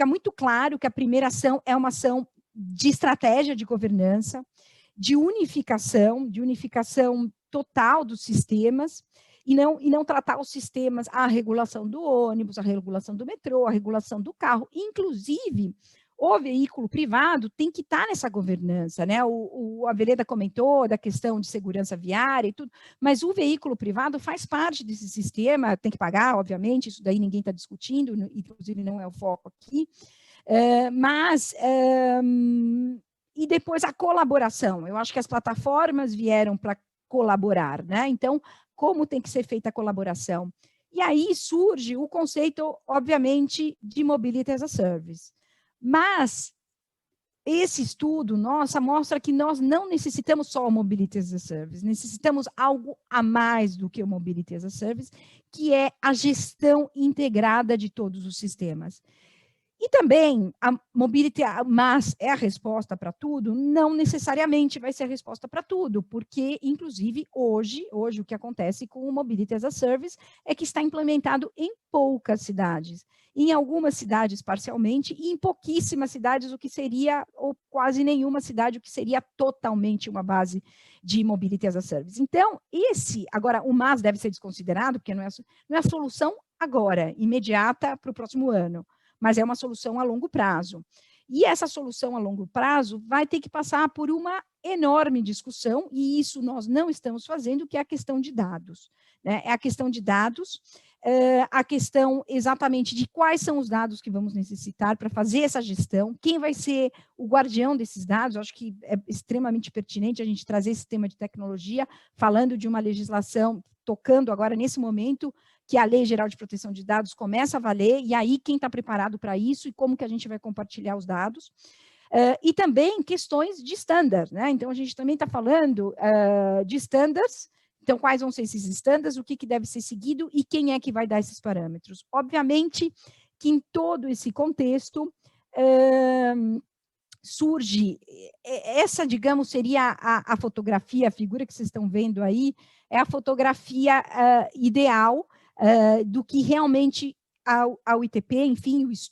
muito claro que a primeira ação é uma ação de estratégia de governança, de unificação total dos sistemas, e não tratar os sistemas, a regulação do ônibus, a regulação do metrô, a regulação do carro, inclusive o veículo privado tem que estar nessa governança, né? O Aveleda comentou da questão de segurança viária e tudo, mas o veículo privado faz parte desse sistema, tem que pagar, obviamente, isso daí ninguém está discutindo, inclusive não é o foco aqui, e depois a colaboração, eu acho que as plataformas vieram para colaborar, né? Então, como tem que ser feita a colaboração? E aí surge o conceito, obviamente, de Mobility as a Service. Mas esse estudo, mostra que nós não necessitamos só o Mobility as a Service, necessitamos algo a mais do que o Mobility as a Service, que é a gestão integrada de todos os sistemas. E também, a Mobility, mas é a resposta para tudo? Não necessariamente vai ser a resposta para tudo, porque, inclusive, hoje o que acontece com o Mobility as a Service é que está implementado em poucas cidades, em algumas cidades parcialmente, e em pouquíssimas cidades, o que seria, ou quase nenhuma cidade, o que seria totalmente uma base de Mobility as a Service. Então, agora, o MAS deve ser desconsiderado, porque não é a solução agora, imediata para o próximo ano, mas é uma solução a longo prazo. E essa solução a longo prazo vai ter que passar por uma enorme discussão, e isso nós não estamos fazendo, que é a questão de dados, né? É a questão de dados, a questão exatamente de quais são os dados que vamos necessitar para fazer essa gestão, quem vai ser o guardião desses dados. Eu acho que é extremamente pertinente a gente trazer esse tema de tecnologia, falando de uma legislação, tocando agora nesse momento, que a Lei Geral de Proteção de Dados começa a valer, e aí quem está preparado para isso e como que a gente vai compartilhar os dados. E também questões de standards, né? Então, a gente também está falando de standards, então, quais vão ser esses standards, o que deve ser seguido e quem é que vai dar esses parâmetros. Obviamente que em todo esse contexto, surge, essa, digamos, seria a fotografia, a figura que vocês estão vendo aí, é a fotografia ideal do que realmente a UITP, enfim, os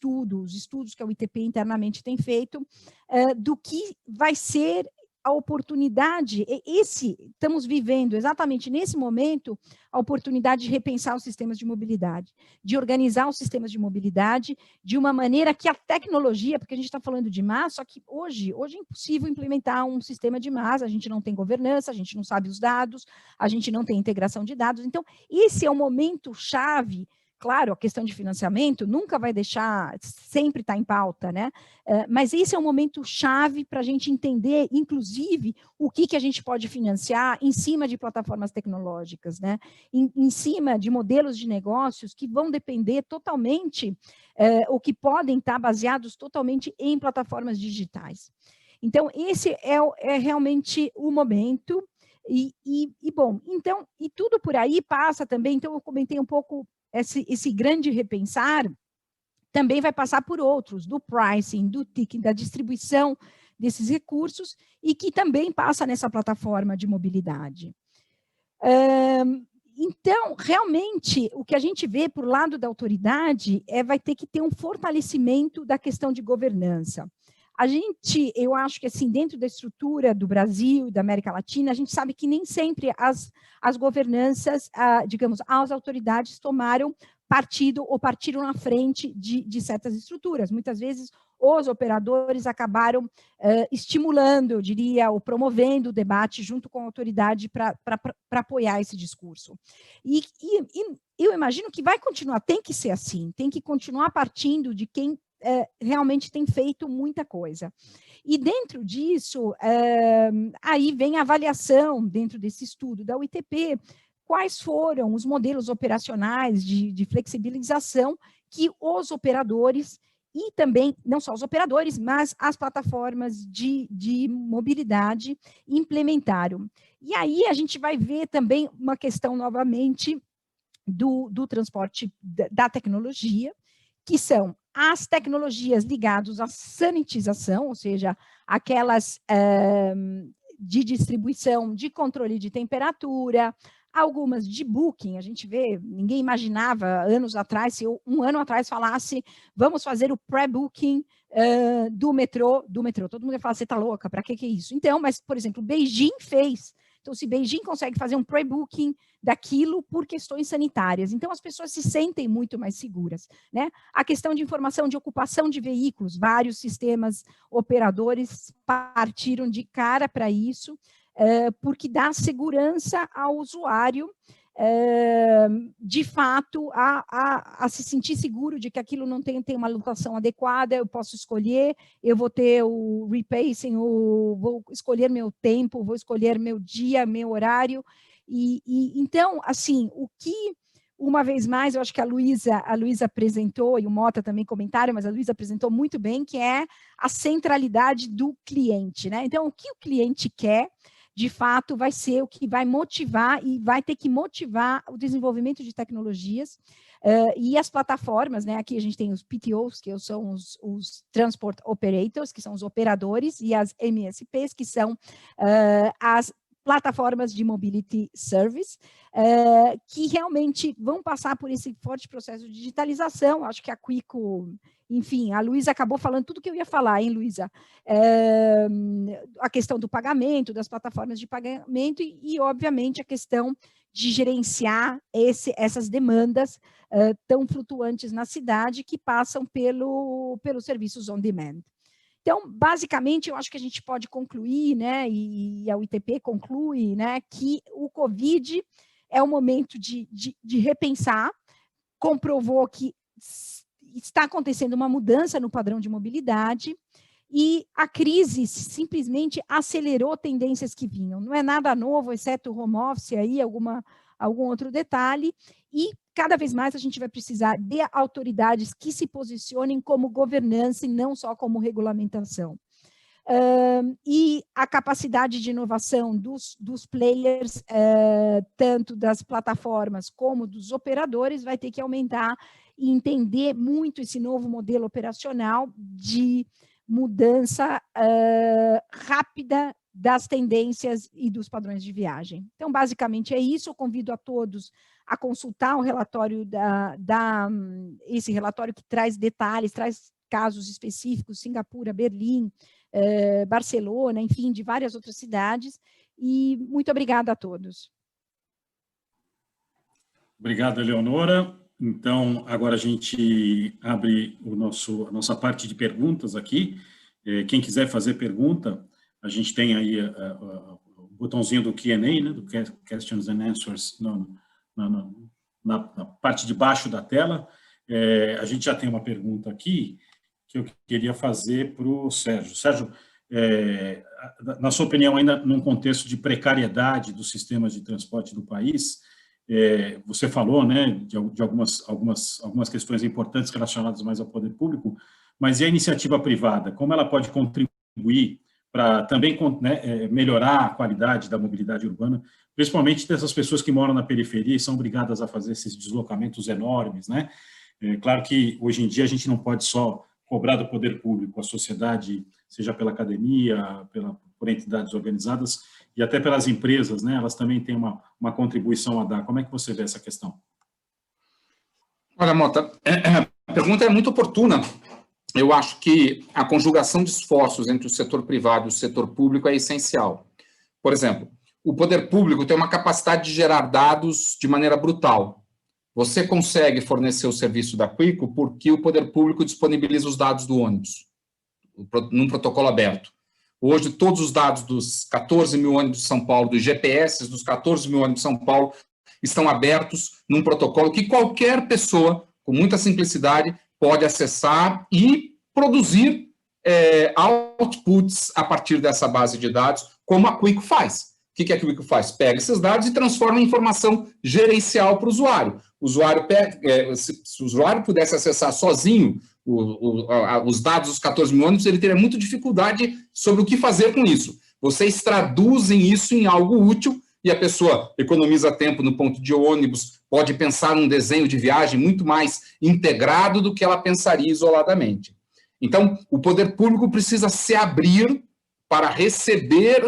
estudos que a UITP internamente tem feito, do que vai ser a oportunidade, estamos vivendo exatamente nesse momento a oportunidade de repensar os sistemas de mobilidade, de organizar os sistemas de mobilidade de uma maneira que a tecnologia, porque a gente está falando de MaaS, só que hoje é impossível implementar um sistema de MaaS, a gente não tem governança, a gente não sabe os dados, a gente não tem integração de dados, então esse é o momento chave. Claro, a questão de financiamento nunca vai deixar, sempre está em pauta, né? Mas esse é um momento chave para a gente entender, inclusive, o que a gente pode financiar em cima de plataformas tecnológicas, né? Em cima de modelos de negócios que vão depender totalmente, ou que podem estar baseados totalmente em plataformas digitais. Então, esse é realmente o momento. Bom, então, e tudo por aí passa também, então eu comentei um pouco. Esse grande repensar também vai passar por outros, do pricing, do ticketing, da distribuição desses recursos, e que também passa nessa plataforma de mobilidade. Então, realmente, o que a gente vê por lado da autoridade vai ter que ter um fortalecimento da questão de governança. Eu acho que assim, dentro da estrutura do Brasil e da América Latina, a gente sabe que nem sempre as governanças, digamos, as autoridades tomaram partido ou partiram na frente de certas estruturas. Muitas vezes, os operadores acabaram estimulando, eu diria, ou promovendo o debate junto com a autoridade para apoiar esse discurso. E eu imagino que vai continuar, tem que ser assim, tem que continuar partindo de quem realmente tem feito muita coisa. E dentro disso, aí vem a avaliação, dentro desse estudo da UITP, quais foram os modelos operacionais de flexibilização que os operadores, e também, não só os operadores, mas as plataformas de mobilidade implementaram. E aí a gente vai ver também uma questão, novamente, do transporte da tecnologia, que são as tecnologias ligadas à sanitização, ou seja, aquelas de distribuição, de controle de temperatura, algumas de booking, a gente vê, ninguém imaginava anos atrás, se eu um ano atrás falasse, vamos fazer o pré-booking do metrô, todo mundo ia falar, você está louca, para que é isso? Então, mas, por exemplo, Beijing fez. Então, se Beijing consegue fazer um pré-booking daquilo por questões sanitárias, então as pessoas se sentem muito mais seguras, né? A questão de informação de ocupação de veículos, vários sistemas operadores partiram de cara para isso, porque dá segurança ao usuário, de fato, a se sentir seguro de que aquilo não tem uma lotação adequada, eu posso escolher, eu vou ter o repacing, vou escolher meu tempo, vou escolher meu dia, meu horário, então, assim, o que, uma vez mais, eu acho que a Luísa apresentou, e o Mota também comentaram, mas a Luísa apresentou muito bem, que é a centralidade do cliente, né? Então, o que o cliente quer, de fato, vai ser o que vai motivar e vai ter que motivar o desenvolvimento de tecnologias e as plataformas, né? Aqui a gente tem os PTOs, que são os Transport Operators, que são os operadores, e as MSPs, que são as plataformas de Mobility Service, que realmente vão passar por esse forte processo de digitalização. Acho que a Quico, enfim, a Luísa acabou falando tudo que eu ia falar, hein, Luísa? A questão do pagamento, das plataformas de pagamento e obviamente, a questão de gerenciar essas demandas tão flutuantes na cidade que passam pelos serviços on demand. Então, basicamente, eu acho que a gente pode concluir, né, e a UITP conclui, né, que o Covid é o momento de repensar, comprovou que está acontecendo uma mudança no padrão de mobilidade e a crise simplesmente acelerou tendências que vinham. Não é nada novo, exceto o home office aí, algum outro detalhe, e cada vez mais a gente vai precisar de autoridades que se posicionem como governança e não só como regulamentação. E a capacidade de inovação dos players, tanto das plataformas como dos operadores, vai ter que aumentar e entender muito esse novo modelo operacional de mudança rápida das tendências e dos padrões de viagem. Então, basicamente é isso. Eu convido a todos a consultar o relatório esse relatório que traz detalhes, traz casos específicos, Singapura, Berlim, Barcelona, enfim, de várias outras cidades. E muito obrigada a todos. Obrigado, Eleonora. Então, agora a gente abre a nossa parte de perguntas aqui. Quem quiser fazer pergunta, a gente tem aí o botãozinho do Q&A, né, do Questions and Answers, na parte de baixo da tela. A gente já tem uma pergunta aqui que eu queria fazer para o Sérgio. Sérgio, na sua opinião, ainda num contexto de precariedade dos sistemas de transporte do país, você falou, né, de algumas questões importantes relacionadas mais ao poder público, mas e a iniciativa privada? Como ela pode contribuir para também, né, melhorar a qualidade da mobilidade urbana, principalmente dessas pessoas que moram na periferia e são obrigadas a fazer esses deslocamentos enormes, né? Claro que hoje em dia a gente não pode só cobrar do poder público, a sociedade, seja pela academia, por entidades organizadas e até pelas empresas, né? Elas também têm uma contribuição a dar. Como é que você vê essa questão? Olha, Mota, a pergunta é muito oportuna. Eu acho que a conjugação de esforços entre o setor privado e o setor público é essencial. Por exemplo, o poder público tem uma capacidade de gerar dados de maneira brutal. Você consegue fornecer o serviço da Quico porque o poder público disponibiliza os dados do ônibus, num protocolo aberto. Hoje, todos os dados dos 14 mil ônibus de São Paulo, dos GPS dos 14 mil ônibus de São Paulo, estão abertos num protocolo que qualquer pessoa, com muita simplicidade, pode acessar e produzir outputs a partir dessa base de dados, como a Quico faz. O que a Quico faz? Pega esses dados e transforma em informação gerencial para o usuário. Se o usuário pudesse acessar sozinho os dados dos 14 mil ônibus, ele teria muita dificuldade sobre o que fazer com isso. Vocês traduzem isso em algo útil e a pessoa economiza tempo no ponto de ônibus, pode pensar num desenho de viagem muito mais integrado do que ela pensaria isoladamente. Então, o poder público precisa se abrir para receber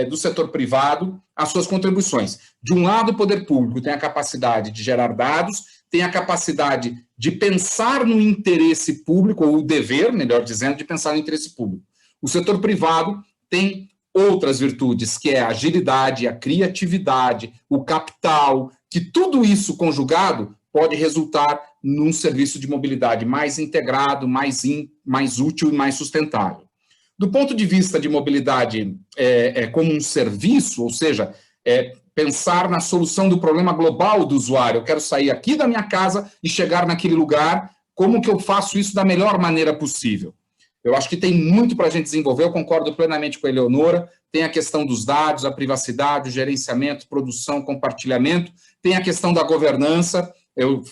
do setor privado as suas contribuições. De um lado, o poder público tem a capacidade de gerar dados, tem a capacidade de pensar no interesse público, ou o dever, melhor dizendo, de pensar no interesse público. O setor privado tem outras virtudes, que é a agilidade, a criatividade, o capital, que tudo isso conjugado pode resultar num serviço de mobilidade mais integrado, mais útil e mais sustentável. Do ponto de vista de mobilidade como um serviço, ou seja, pensar na solução do problema global do usuário. Eu quero sair aqui da minha casa e chegar naquele lugar, como que eu faço isso da melhor maneira possível? Eu acho que tem muito para a gente desenvolver, eu concordo plenamente com a Eleonora, tem a questão dos dados, a privacidade, o gerenciamento, produção, compartilhamento, tem a questão da governança, eu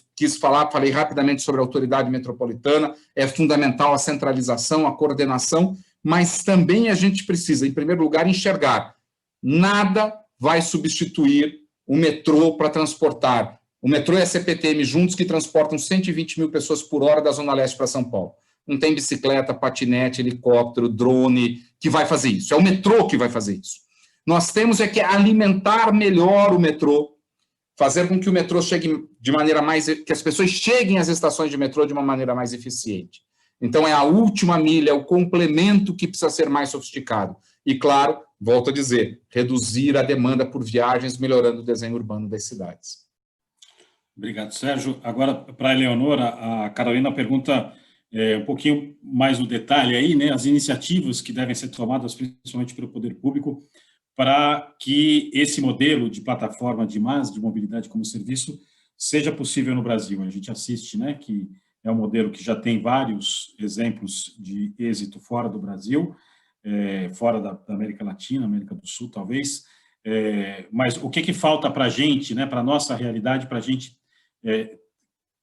falei rapidamente sobre a autoridade metropolitana, é fundamental a centralização, a coordenação, mas também a gente precisa, em primeiro lugar, enxergar. Nada vai substituir o metrô para transportar. O metrô e a CPTM juntos que transportam 120 mil pessoas por hora da Zona Leste para São Paulo. Não tem bicicleta, patinete, helicóptero, drone que vai fazer isso. É o metrô que vai fazer isso. Nós temos que alimentar melhor o metrô, fazer com que o metrô chegue de maneira mais... que as pessoas cheguem às estações de metrô de uma maneira mais eficiente. Então, é a última milha, é o complemento que precisa ser mais sofisticado. E, claro, volto a dizer, reduzir a demanda por viagens, melhorando o desenho urbano das cidades. Obrigado, Sérgio. Agora, para a Eleonora, a Carolina pergunta um pouquinho mais no detalhe aí, né, as iniciativas que devem ser tomadas, principalmente pelo poder público, para que esse modelo de plataforma de MaaS, de mobilidade como serviço, seja possível no Brasil. A gente assiste, né, que é um modelo que já tem vários exemplos de êxito fora do Brasil, fora da América Latina, América do Sul, talvez. Mas o que falta para a gente, né, para a nossa realidade, para a gente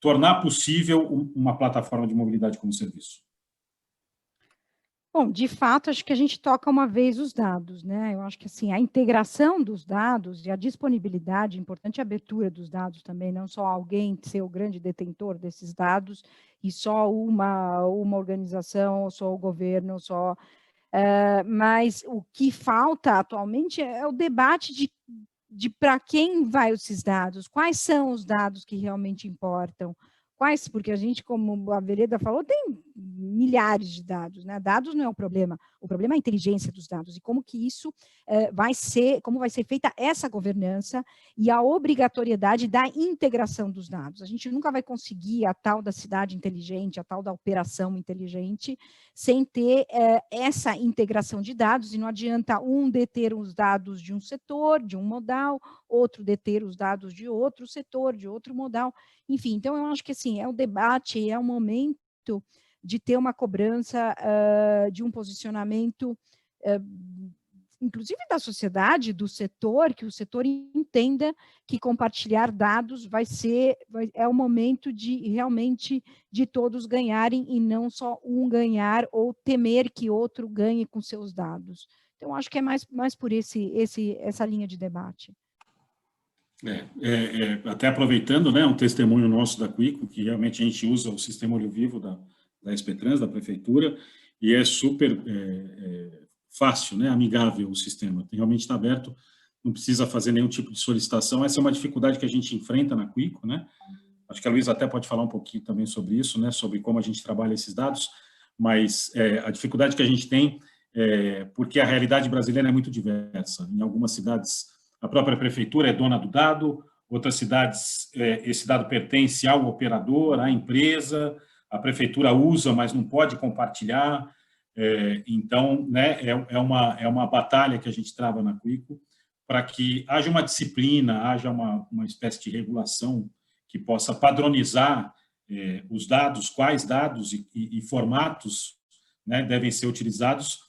tornar possível uma plataforma de mobilidade como serviço? Bom, de fato, acho que a gente toca uma vez os dados, né? Eu acho que assim, a integração dos dados e a disponibilidade, importante a abertura dos dados também, não só alguém ser o grande detentor desses dados e só uma organização, ou só o governo, ou só. Mas o que falta atualmente é o debate de para quem vai esses dados, quais são os dados que realmente importam, porque a gente, como a Vereda falou, tem milhares de dados, né? Dados não é o problema é a inteligência dos dados e como que isso como vai ser feita essa governança e a obrigatoriedade da integração dos dados. A gente nunca vai conseguir a tal da cidade inteligente, a tal da operação inteligente, sem ter essa integração de dados, e não adianta um deter os dados de um setor, de um modal, outro deter os dados de outro setor, de outro modal, enfim. Então, eu acho que assim, é um debate, é um momento de ter uma cobrança de um posicionamento, inclusive da sociedade, do setor, que o setor entenda que compartilhar dados é o momento de realmente de todos ganharem e não só um ganhar ou temer que outro ganhe com seus dados. Então, acho que é mais por essa linha de debate. Até aproveitando, né, um testemunho nosso da Quico, que realmente a gente usa o sistema Olho Vivo da SP-Trans, da prefeitura, e é super fácil, né, amigável o sistema, realmente está aberto, não precisa fazer nenhum tipo de solicitação. Essa é uma dificuldade que a gente enfrenta na Quico, né? Acho que a Luísa até pode falar um pouquinho também sobre isso, né, sobre como a gente trabalha esses dados, mas a dificuldade que a gente tem porque a realidade brasileira é muito diversa. Em algumas cidades, a própria prefeitura é dona do dado, outras cidades, esse dado pertence ao operador, à empresa, a prefeitura usa, mas não pode compartilhar. Então, né, é uma batalha que a gente trava na Quico para que haja uma disciplina, haja uma espécie de regulação que possa padronizar os dados, quais dados e formatos, né, devem ser utilizados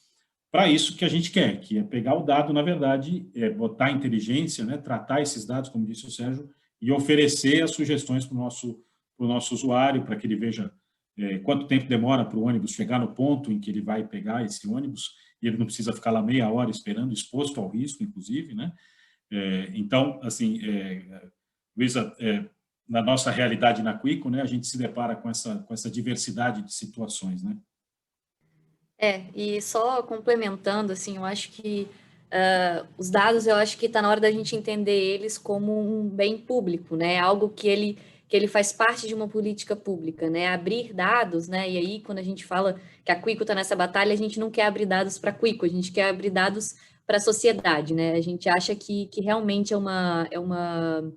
para isso que a gente quer, que é pegar o dado, na verdade, botar inteligência, né, tratar esses dados, como disse o Sérgio, e oferecer as sugestões para o nosso usuário, para que ele veja quanto tempo demora para o ônibus chegar no ponto em que ele vai pegar esse ônibus, e ele não precisa ficar lá meia hora esperando, exposto ao risco, inclusive, né? Então, assim, Luísa, na nossa realidade na Quico, né, a gente se depara com essa diversidade de situações, né? E só complementando, assim, eu acho que os dados, eu acho que está na hora da gente entender eles como um bem público, né? Algo que ele faz parte de uma política pública, né? Abrir dados, né? E aí, quando a gente fala que a Quico está nessa batalha, a gente não quer abrir dados para a Quico, a gente quer abrir dados para a sociedade, né? A gente acha que realmente é uma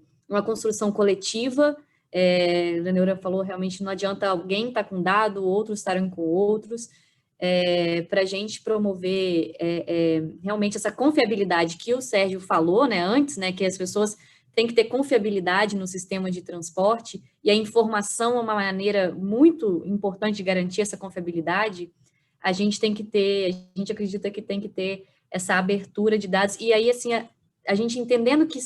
construção coletiva. A Neura falou, realmente não adianta alguém estar com dado, outros estarem com outros. Para a gente promover realmente essa confiabilidade que o Sérgio falou, né, antes, né, que as pessoas têm que ter confiabilidade no sistema de transporte, e a informação é uma maneira muito importante de garantir essa confiabilidade. A gente acredita que tem que ter essa abertura de dados, e aí, assim, a gente entendendo que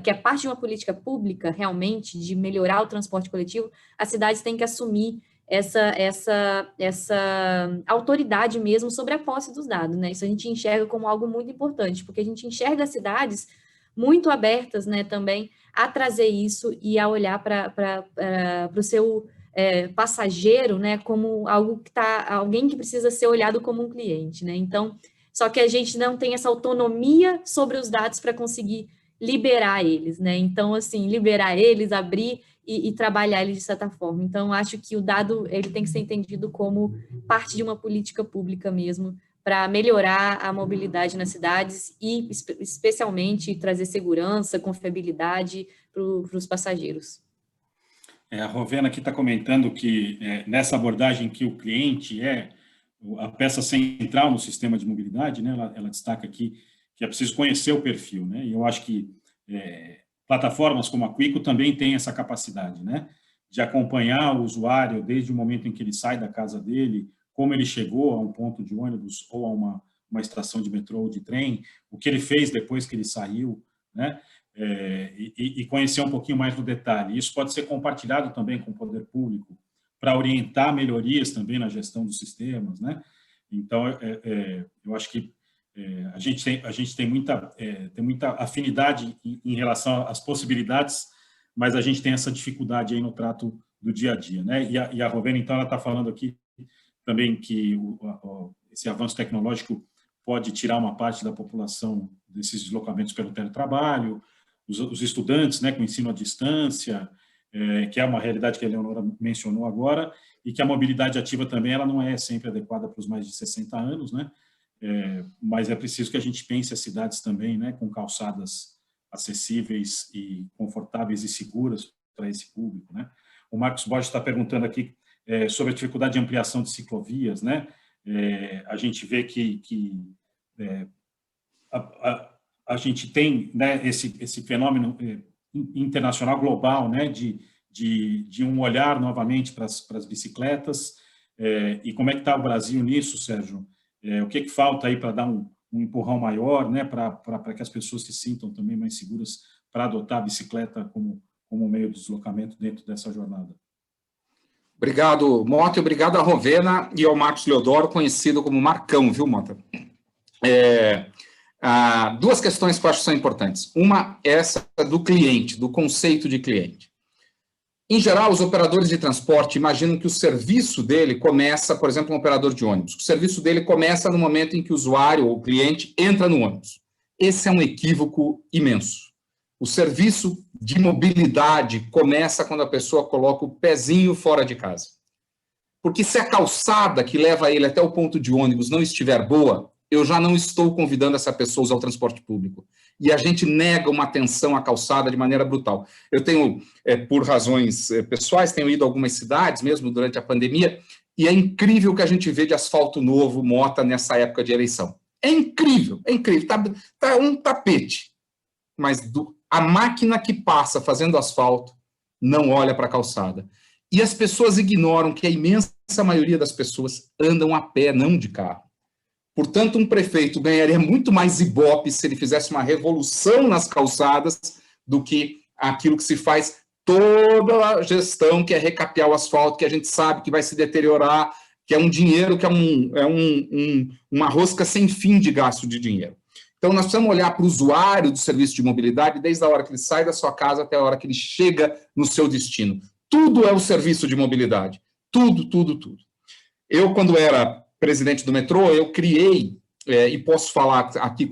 é parte de uma política pública, realmente, de melhorar o transporte coletivo, as cidades têm que assumir essa autoridade mesmo sobre a posse dos dados, né? Isso a gente enxerga como algo muito importante, porque a gente enxerga as cidades muito abertas, né, também a trazer isso e a olhar para o seu passageiro, né, como alguém que precisa ser olhado como um cliente, né? Então, só que a gente não tem essa autonomia sobre os dados para conseguir liberar eles, né? Então, assim, liberar eles, abrir e trabalhar ele de certa forma. Então, acho que o dado ele tem que ser entendido como parte de uma política pública mesmo, para melhorar a mobilidade nas cidades e, especialmente, trazer segurança, confiabilidade para os passageiros. A Rovena aqui está comentando que nessa abordagem que o cliente é a peça central no sistema de mobilidade, né, ela destaca aqui que é preciso conhecer o perfil, né, e eu acho que plataformas como a Quico também têm essa capacidade, né, de acompanhar o usuário desde o momento em que ele sai da casa dele, como ele chegou a um ponto de ônibus ou a uma estação de metrô ou de trem, o que ele fez depois que ele saiu, né, e conhecer um pouquinho mais no detalhe. Isso pode ser compartilhado também com o poder público para orientar melhorias também na gestão dos sistemas, né, Então, eu acho que a gente tem muita afinidade em relação às possibilidades, mas a gente tem essa dificuldade aí no trato do dia a dia, né? E a Rovena, então, ela está falando aqui também que esse avanço tecnológico pode tirar uma parte da população desses deslocamentos pelo teletrabalho, os estudantes, né, com ensino à distância, que é uma realidade que a Eleonora mencionou agora, e que a mobilidade ativa também ela não é sempre adequada para os mais de 60 anos, né? Mas é preciso que a gente pense as cidades também, né, com calçadas acessíveis e confortáveis e seguras para esse público, né? O Marcos Borges está perguntando aqui sobre a dificuldade de ampliação de ciclovias, né? A gente vê que a gente tem, né, esse fenômeno internacional global, né, de um olhar novamente para as bicicletas, e como é que está o Brasil nisso, Sérgio? O que falta aí para dar um empurrão maior, né, para que as pessoas se sintam também mais seguras para adotar a bicicleta como meio de deslocamento dentro dessa jornada? Obrigado, Mota, obrigado a Rovena e ao Marcos Leodoro, conhecido como Marcão, viu, Mota? Duas questões que eu acho que são importantes. Uma é essa do cliente, do conceito de cliente. Em geral, os operadores de transporte imaginam que o serviço dele começa, por exemplo, um operador de ônibus. O serviço dele começa no momento em que o usuário ou o cliente entra no ônibus. Esse é um equívoco imenso. O serviço de mobilidade começa quando a pessoa coloca o pezinho fora de casa. Porque se a calçada que leva ele até o ponto de ônibus não estiver boa, eu já não estou convidando essa pessoa a usar o transporte público. E a gente nega uma atenção à calçada de maneira brutal. Eu tenho, por razões pessoais, tenho ido a algumas cidades, mesmo durante a pandemia, e é incrível o que a gente vê de asfalto novo, Mota, nessa época de eleição. É incrível, é incrível. Tá um tapete. Mas a máquina que passa fazendo asfalto não olha para a calçada. E as pessoas ignoram que a imensa maioria das pessoas andam a pé, não de carro. Portanto, um prefeito ganharia muito mais ibope se ele fizesse uma revolução nas calçadas do que aquilo que se faz toda a gestão, que é recapear o asfalto, que a gente sabe que vai se deteriorar, que é um dinheiro, que é uma rosca sem fim de gasto de dinheiro. Então, nós precisamos olhar para o usuário do serviço de mobilidade desde a hora que ele sai da sua casa até a hora que ele chega no seu destino. Tudo é o serviço de mobilidade. Tudo, tudo, tudo. Eu, quando era presidente do metrô, eu criei, e posso falar aqui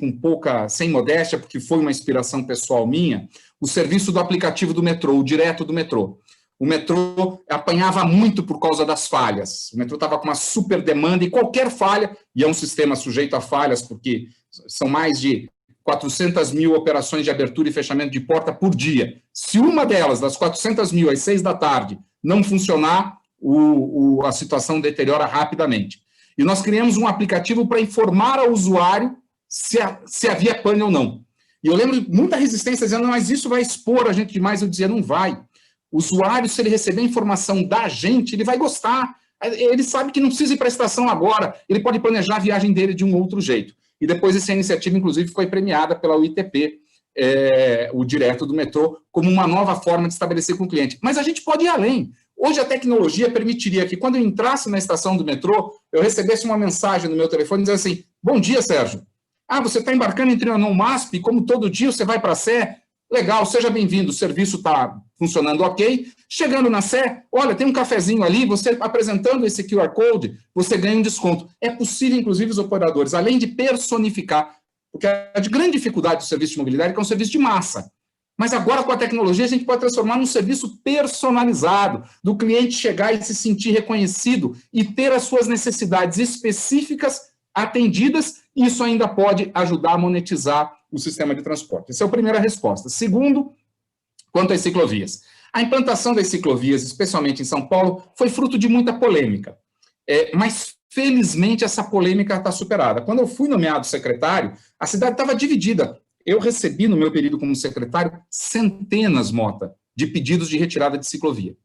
sem modéstia, porque foi uma inspiração pessoal minha, o serviço do aplicativo do metrô, o direto do metrô. O metrô apanhava muito por causa das falhas. O metrô estava com uma super demanda e qualquer falha, e é um sistema sujeito a falhas, porque são mais de 400 mil operações de abertura e fechamento de porta por dia. Se uma delas, das 400 mil, às 6 da tarde, não funcionar, a situação deteriora rapidamente. E nós criamos um aplicativo para informar ao usuário se havia pane ou não. E eu lembro de muita resistência dizendo, mas isso vai expor a gente demais. Eu dizia, não vai. O usuário, se ele receber informação da gente, ele vai gostar. Ele sabe que não precisa ir para a estação agora, ele pode planejar a viagem dele de um outro jeito. E depois essa iniciativa, inclusive, foi premiada pela UITP, o direto do metrô, como uma nova forma de estabelecer com o cliente. Mas a gente pode ir além. Hoje a tecnologia permitiria que, quando eu entrasse na estação do metrô, eu recebesse uma mensagem no meu telefone dizendo assim, bom dia, Sérgio. Você está embarcando em Trianon MASP, como todo dia você vai para a Sé? Legal, seja bem-vindo, o serviço está funcionando ok. Chegando na Sé, olha, tem um cafezinho ali, você apresentando esse QR Code, você ganha um desconto. É possível, inclusive, os operadores, além de personificar, porque a grande dificuldade do serviço de mobilidade é que é um serviço de massa. Mas agora, com a tecnologia, a gente pode transformar num serviço personalizado, do cliente chegar e se sentir reconhecido e ter as suas necessidades específicas atendidas, e isso ainda pode ajudar a monetizar o sistema de transporte. Essa é a primeira resposta. Segundo, quanto às ciclovias. A implantação das ciclovias, especialmente em São Paulo, foi fruto de muita polêmica. Mas, felizmente, essa polêmica está superada. Quando eu fui nomeado secretário, a cidade estava dividida. Eu recebi, no meu período como secretário, centenas, Mota, de pedidos de retirada de ciclovia.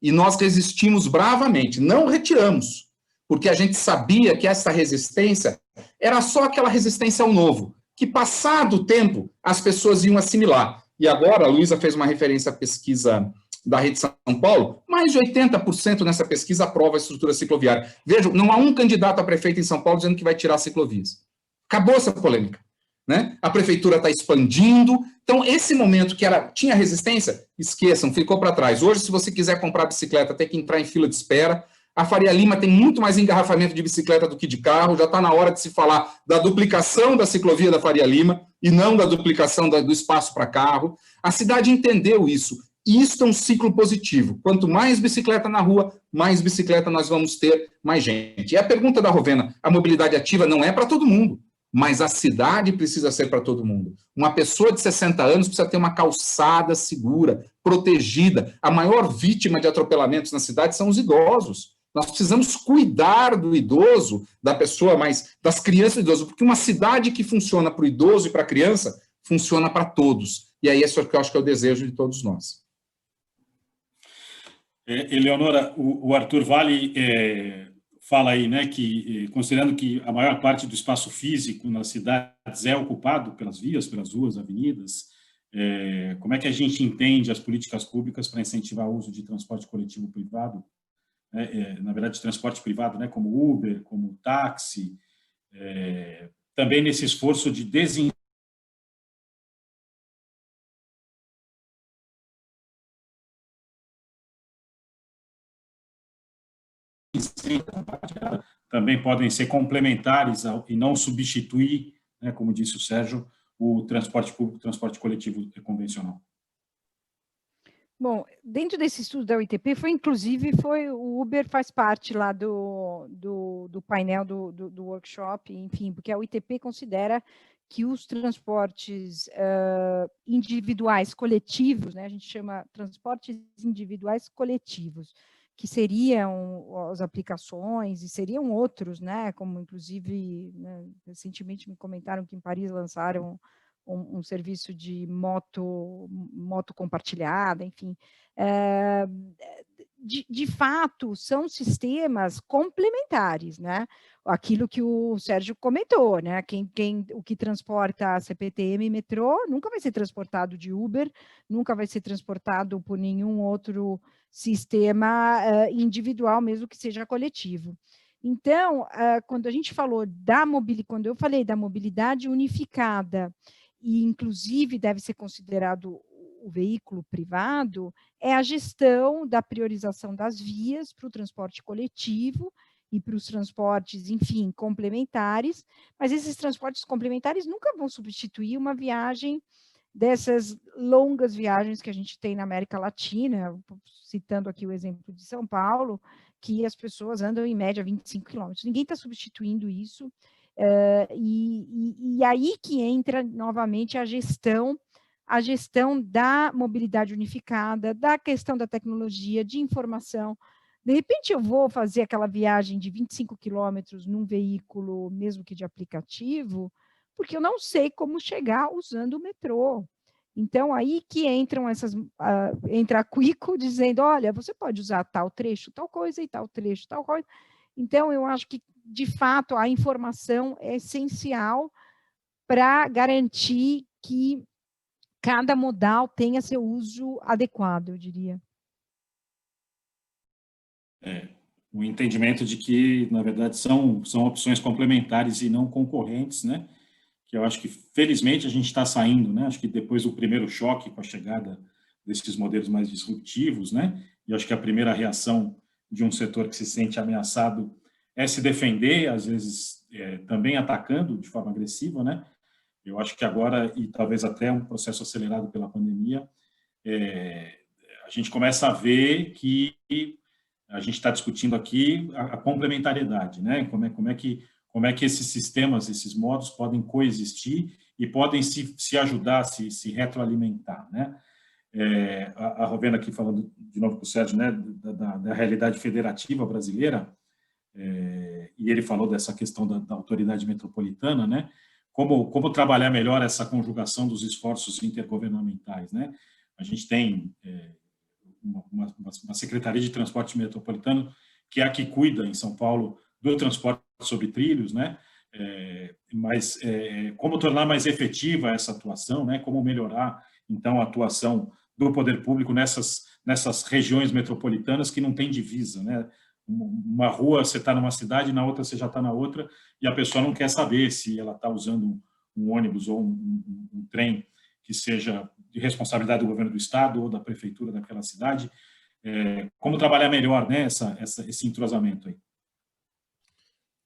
E nós resistimos bravamente, não retiramos, porque a gente sabia que essa resistência era só aquela resistência ao novo, que passado o tempo as pessoas iam assimilar. E agora, a Luísa fez uma referência à pesquisa da rede de São Paulo, mais de 80% nessa pesquisa aprova a estrutura cicloviária. Vejam, não há um candidato a prefeito em São Paulo dizendo que vai tirar ciclovias. Acabou essa polêmica, né? A prefeitura está expandindo. Então, esse momento que tinha resistência, esqueçam, ficou para trás. Hoje, se você quiser comprar bicicleta, tem que entrar em fila de espera. A Faria Lima tem muito mais engarrafamento de bicicleta do que de carro. Já está na hora de se falar da duplicação da ciclovia da Faria Lima e não da duplicação do espaço para carro. A cidade entendeu isso. E isso é um ciclo positivo. Quanto mais bicicleta na rua, mais bicicleta nós vamos ter, mais gente. E a pergunta da Rovena, a mobilidade ativa não é para todo mundo, mas a cidade precisa ser para todo mundo. Uma pessoa de 60 anos precisa ter uma calçada segura, protegida. A maior vítima de atropelamentos na cidade são os idosos. Nós precisamos cuidar do idoso, da pessoa mais, das crianças e do idoso, porque uma cidade que funciona para o idoso e para a criança, funciona para todos. E aí, esse é o que eu acho que é o desejo de todos nós. Eleonora, o Arthur Vale fala aí, né, que considerando que a maior parte do espaço físico nas cidades é ocupado pelas vias, pelas ruas, avenidas, como é que a gente entende as políticas públicas para incentivar o uso de transporte coletivo privado, na verdade, transporte privado, né, como Uber, como táxi, também nesse esforço de também podem ser complementares e não substituir, né, como disse o Sérgio, o transporte público, o transporte coletivo convencional. Bom, dentro desse estudo da UITP, o Uber faz parte lá do painel do workshop, enfim, porque a UITP considera que os transportes individuais coletivos, né, a gente chama transportes individuais coletivos, que seriam as aplicações e seriam outros, né, como inclusive, né, recentemente me comentaram que em Paris lançaram um serviço de moto compartilhada, enfim, de fato, são sistemas complementares, né? Aquilo que o Sérgio comentou, né? O que transporta CPTM e metrô nunca vai ser transportado de Uber, nunca vai ser transportado por nenhum outro sistema individual, mesmo que seja coletivo. Então, quando a gente falou quando eu falei da mobilidade unificada, e inclusive deve ser considerado o veículo privado, é a gestão da priorização das vias para o transporte coletivo e para os transportes, enfim, complementares, mas esses transportes complementares nunca vão substituir uma viagem dessas longas viagens que a gente tem na América Latina, citando aqui o exemplo de São Paulo, que as pessoas andam em média 25 quilômetros. Ninguém está substituindo isso, e aí que entra novamente a gestão da mobilidade unificada, da questão da tecnologia, de informação. De repente eu vou fazer aquela viagem de 25 quilômetros num veículo, mesmo que de aplicativo, porque eu não sei como chegar usando o metrô. Então, aí que entra a Quico dizendo, olha, você pode usar tal trecho, tal coisa, e tal trecho, tal coisa. Então, eu acho que, de fato, a informação é essencial para garantir que cada modal tenha seu uso adequado, eu diria. O entendimento de que, na verdade, são opções complementares e não concorrentes, né? Que eu acho que, felizmente, a gente está saindo, né? Acho que depois do primeiro choque com a chegada desses modelos mais disruptivos, né? E acho que a primeira reação de um setor que se sente ameaçado é se defender, às vezes também atacando de forma agressiva, né? Eu acho que agora, e talvez até um processo acelerado pela pandemia, a gente começa a ver que a gente está discutindo aqui a complementariedade, né? Como é que esses sistemas, esses modos podem coexistir e podem se ajudar, se retroalimentar, né? A Rovena aqui falando de novo com o Sérgio, né, da realidade federativa brasileira, e ele falou dessa questão da autoridade metropolitana, né? Como trabalhar melhor essa conjugação dos esforços intergovernamentais, né? A gente tem uma Secretaria de Transporte Metropolitano, que é a que cuida, em São Paulo, do transporte sobre trilhos, né? Mas como tornar mais efetiva essa atuação, né? Como melhorar, então, a atuação do poder público nessas nessas regiões metropolitanas que não tem divisa, né? Uma rua você está numa cidade, na outra você já está na outra, e a pessoa não quer saber se ela está usando um ônibus ou um trem que seja de responsabilidade do governo do estado ou da prefeitura daquela cidade. Como trabalhar melhor, né, esse entrosamento aí?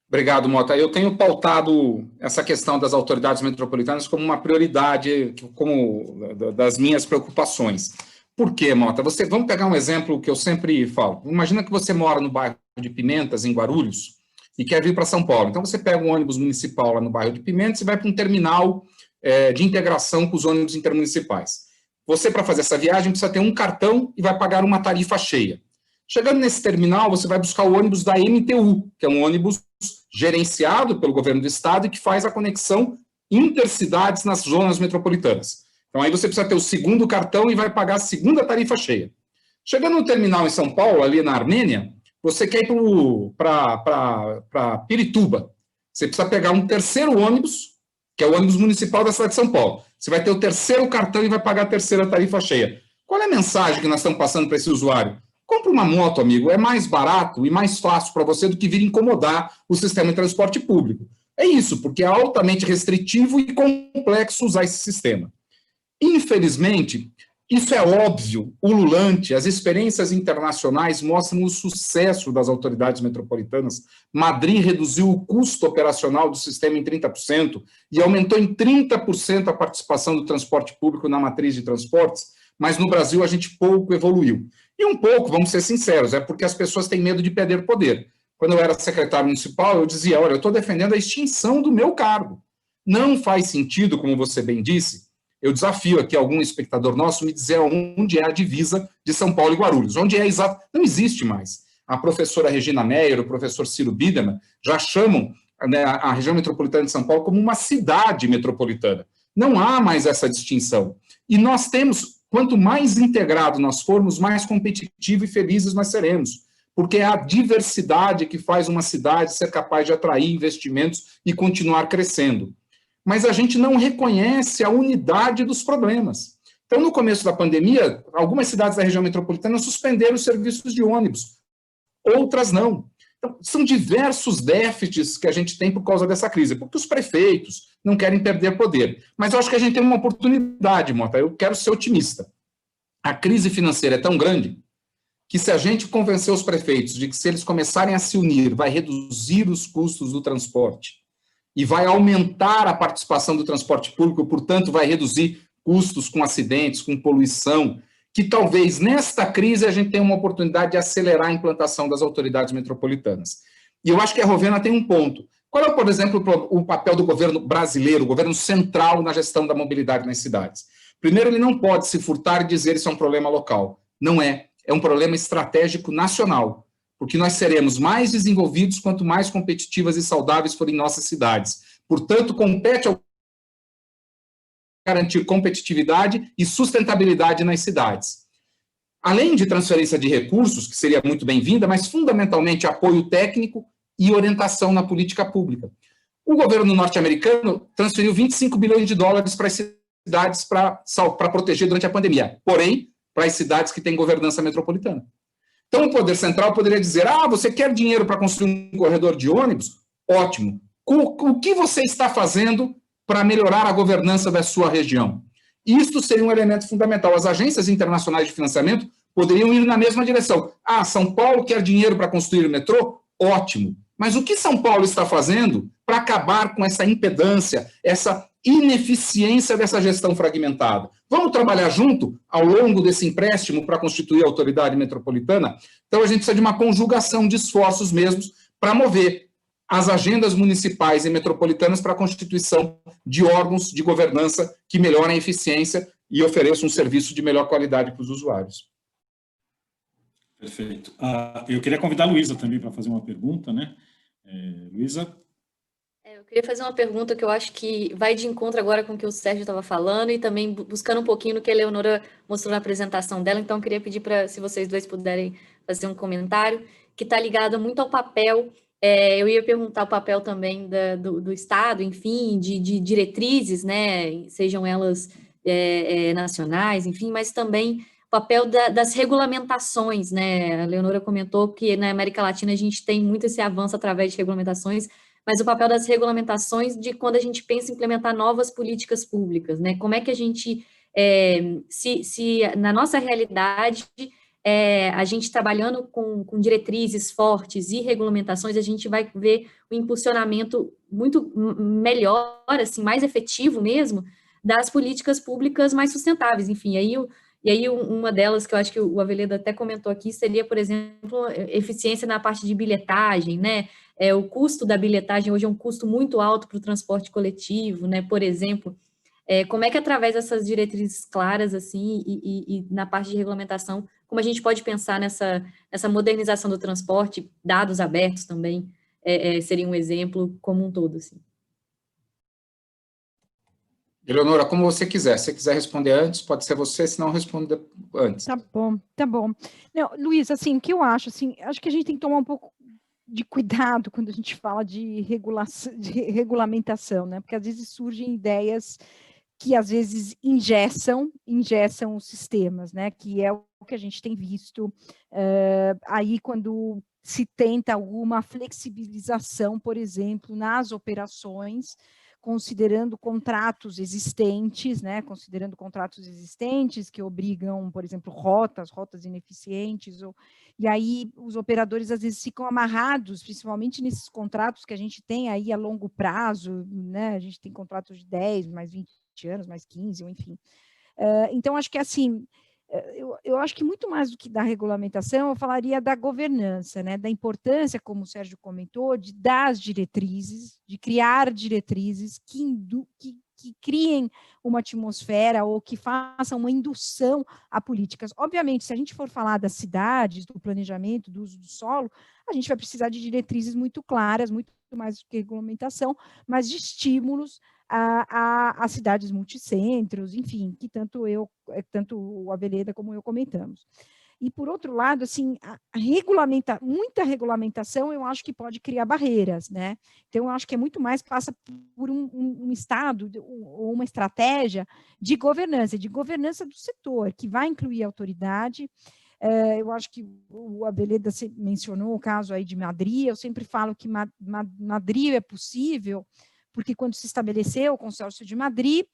Obrigado, Mota. Eu tenho pautado essa questão das autoridades metropolitanas como uma prioridade, como das minhas preocupações. Por quê, Mota? Vamos pegar um exemplo que eu sempre falo. Imagina que você mora no bairro de Pimentas, em Guarulhos, e quer vir para São Paulo. Então, você pega um ônibus municipal lá no bairro de Pimentas e vai para um terminal de integração com os ônibus intermunicipais. Você, para fazer essa viagem, precisa ter um cartão e vai pagar uma tarifa cheia. Chegando nesse terminal, você vai buscar o ônibus da MTU, que é um ônibus gerenciado pelo governo do estado e que faz a conexão intercidades nas zonas metropolitanas. Então, aí você precisa ter o segundo cartão e vai pagar a segunda tarifa cheia. Chegando no terminal em São Paulo, ali na Armênia, você quer ir para Pirituba. Você precisa pegar um terceiro ônibus, que é o ônibus municipal da cidade de São Paulo. Você vai ter o terceiro cartão e vai pagar a terceira tarifa cheia. Qual é a mensagem que nós estamos passando para esse usuário? Compre uma moto, amigo, é mais barato e mais fácil para você do que vir incomodar o sistema de transporte público. É isso, porque é altamente restritivo e complexo usar esse sistema. Infelizmente, isso é óbvio, ululante, as experiências internacionais mostram o sucesso das autoridades metropolitanas. Madrid reduziu o custo operacional do sistema em 30% e aumentou em 30% a participação do transporte público na matriz de transportes, mas no Brasil a gente pouco evoluiu. E um pouco, vamos ser sinceros, é porque as pessoas têm medo de perder poder. Quando eu era secretário municipal, eu dizia, olha, eu estou defendendo a extinção do meu cargo. Não faz sentido, como você bem disse, eu desafio aqui algum espectador nosso me dizer onde é a divisa de São Paulo e Guarulhos, onde é exato, não existe mais. A professora Regina Meyer, o professor Ciro Biderman, já chamam, né, a região metropolitana de São Paulo como uma cidade metropolitana. Não há mais essa distinção. E nós temos, quanto mais integrado nós formos, mais competitivo e felizes nós seremos, porque é a diversidade que faz uma cidade ser capaz de atrair investimentos e continuar crescendo. Mas a gente não reconhece a unidade dos problemas. Então, no começo da pandemia, algumas cidades da região metropolitana suspenderam os serviços de ônibus, outras não. Então, são diversos déficits que a gente tem por causa dessa crise, porque os prefeitos não querem perder poder. Mas eu acho que a gente tem uma oportunidade, Mota, eu quero ser otimista. A crise financeira é tão grande que se a gente convencer os prefeitos de que se eles começarem a se unir, vai reduzir os custos do transporte, e vai aumentar a participação do transporte público, portanto, vai reduzir custos com acidentes, com poluição, que talvez nesta crise a gente tenha uma oportunidade de acelerar a implantação das autoridades metropolitanas. E eu acho que a Rovena tem um ponto. Qual é, por exemplo, o papel do governo brasileiro, o governo central na gestão da mobilidade nas cidades? Primeiro, ele não pode se furtar e dizer que isso é um problema local. Não é. É um problema estratégico nacional, porque nós seremos mais desenvolvidos quanto mais competitivas e saudáveis forem nossas cidades. Portanto, compete ao garantir competitividade e sustentabilidade nas cidades. Além de transferência de recursos, que seria muito bem-vinda, mas fundamentalmente apoio técnico e orientação na política pública. O governo norte-americano transferiu 25 bilhões de dólares para as cidades para proteger durante a pandemia, porém, para as cidades que têm governança metropolitana. Então, o Poder Central poderia dizer, você quer dinheiro para construir um corredor de ônibus? Ótimo. O que você está fazendo para melhorar a governança da sua região? Isto seria um elemento fundamental. As agências internacionais de financiamento poderiam ir na mesma direção. São Paulo quer dinheiro para construir o metrô? Ótimo. Mas o que São Paulo está fazendo para acabar com essa impedância, essa ineficiência dessa gestão fragmentada? Vamos trabalhar junto ao longo desse empréstimo para constituir a autoridade metropolitana? Então, a gente precisa de uma conjugação de esforços mesmos para mover as agendas municipais e metropolitanas para a constituição de órgãos de governança que melhorem a eficiência e ofereçam um serviço de melhor qualidade para os usuários. Perfeito. Eu queria convidar a Luísa também para fazer uma pergunta, né? Luísa? Eu queria fazer uma pergunta que eu acho que vai de encontro agora com o que o Sérgio estava falando e também buscando um pouquinho no que a Eleonora mostrou na apresentação dela, então eu queria pedir para, se vocês dois puderem fazer um comentário, que está ligado muito ao papel, eu ia perguntar o papel também do Estado, enfim, de diretrizes, né, sejam elas nacionais, enfim, mas também papel das regulamentações, né? A Leonora comentou que na América Latina a gente tem muito esse avanço através de regulamentações, mas o papel das regulamentações de quando a gente pensa em implementar novas políticas públicas, né? Como é que a gente, se na nossa realidade, a gente trabalhando com diretrizes fortes e regulamentações, a gente vai ver o impulsionamento muito melhor, assim, mais efetivo mesmo, das políticas públicas mais sustentáveis, enfim, e aí uma delas que eu acho que o Aveleda até comentou aqui seria, por exemplo, eficiência na parte de bilhetagem, né? O custo da bilhetagem hoje é um custo muito alto para o transporte coletivo, né? Por exemplo, como é que através dessas diretrizes claras, assim, e na parte de regulamentação, como a gente pode pensar nessa modernização do transporte, dados abertos também, seria um exemplo como um todo, assim. Eleonora, como você quiser. Se você quiser responder antes, pode ser você, se não, responda antes. Tá bom, tá bom. Não, Luiz, assim, o que eu acho, assim, acho que a gente tem que tomar um pouco de cuidado quando a gente fala de regulamentação, né? Porque às vezes surgem ideias que às vezes engessam os sistemas, né? Que é o que a gente tem visto aí quando se tenta alguma flexibilização, por exemplo, nas operações, considerando contratos existentes, né? Considerando contratos existentes que obrigam, por exemplo, rotas ineficientes, e aí os operadores às vezes ficam amarrados, principalmente nesses contratos que a gente tem aí a longo prazo, né? A gente tem contratos de 10, mais 20 anos, mais 15, enfim. Então, acho que assim, eu acho que muito mais do que da regulamentação, eu falaria da governança, né? Da importância, como o Sérgio comentou, das diretrizes, de criar diretrizes que criem uma atmosfera ou que façam uma indução a políticas. Obviamente, se a gente for falar das cidades, do planejamento, do uso do solo, a gente vai precisar de diretrizes muito claras, muito mais do que regulamentação, mas de estímulos a cidades multicentros, enfim, que tanto o Aveleda como eu comentamos. E, por outro lado, assim, muita regulamentação, eu acho que pode criar barreiras, né? Então, eu acho que é muito mais passa por um estado ou uma estratégia de governança do setor, que vai incluir a autoridade. Eu acho que o Aveleda mencionou o caso aí de Madrid, eu sempre falo que Madrid é possível, porque quando se estabeleceu o consórcio de Madrid,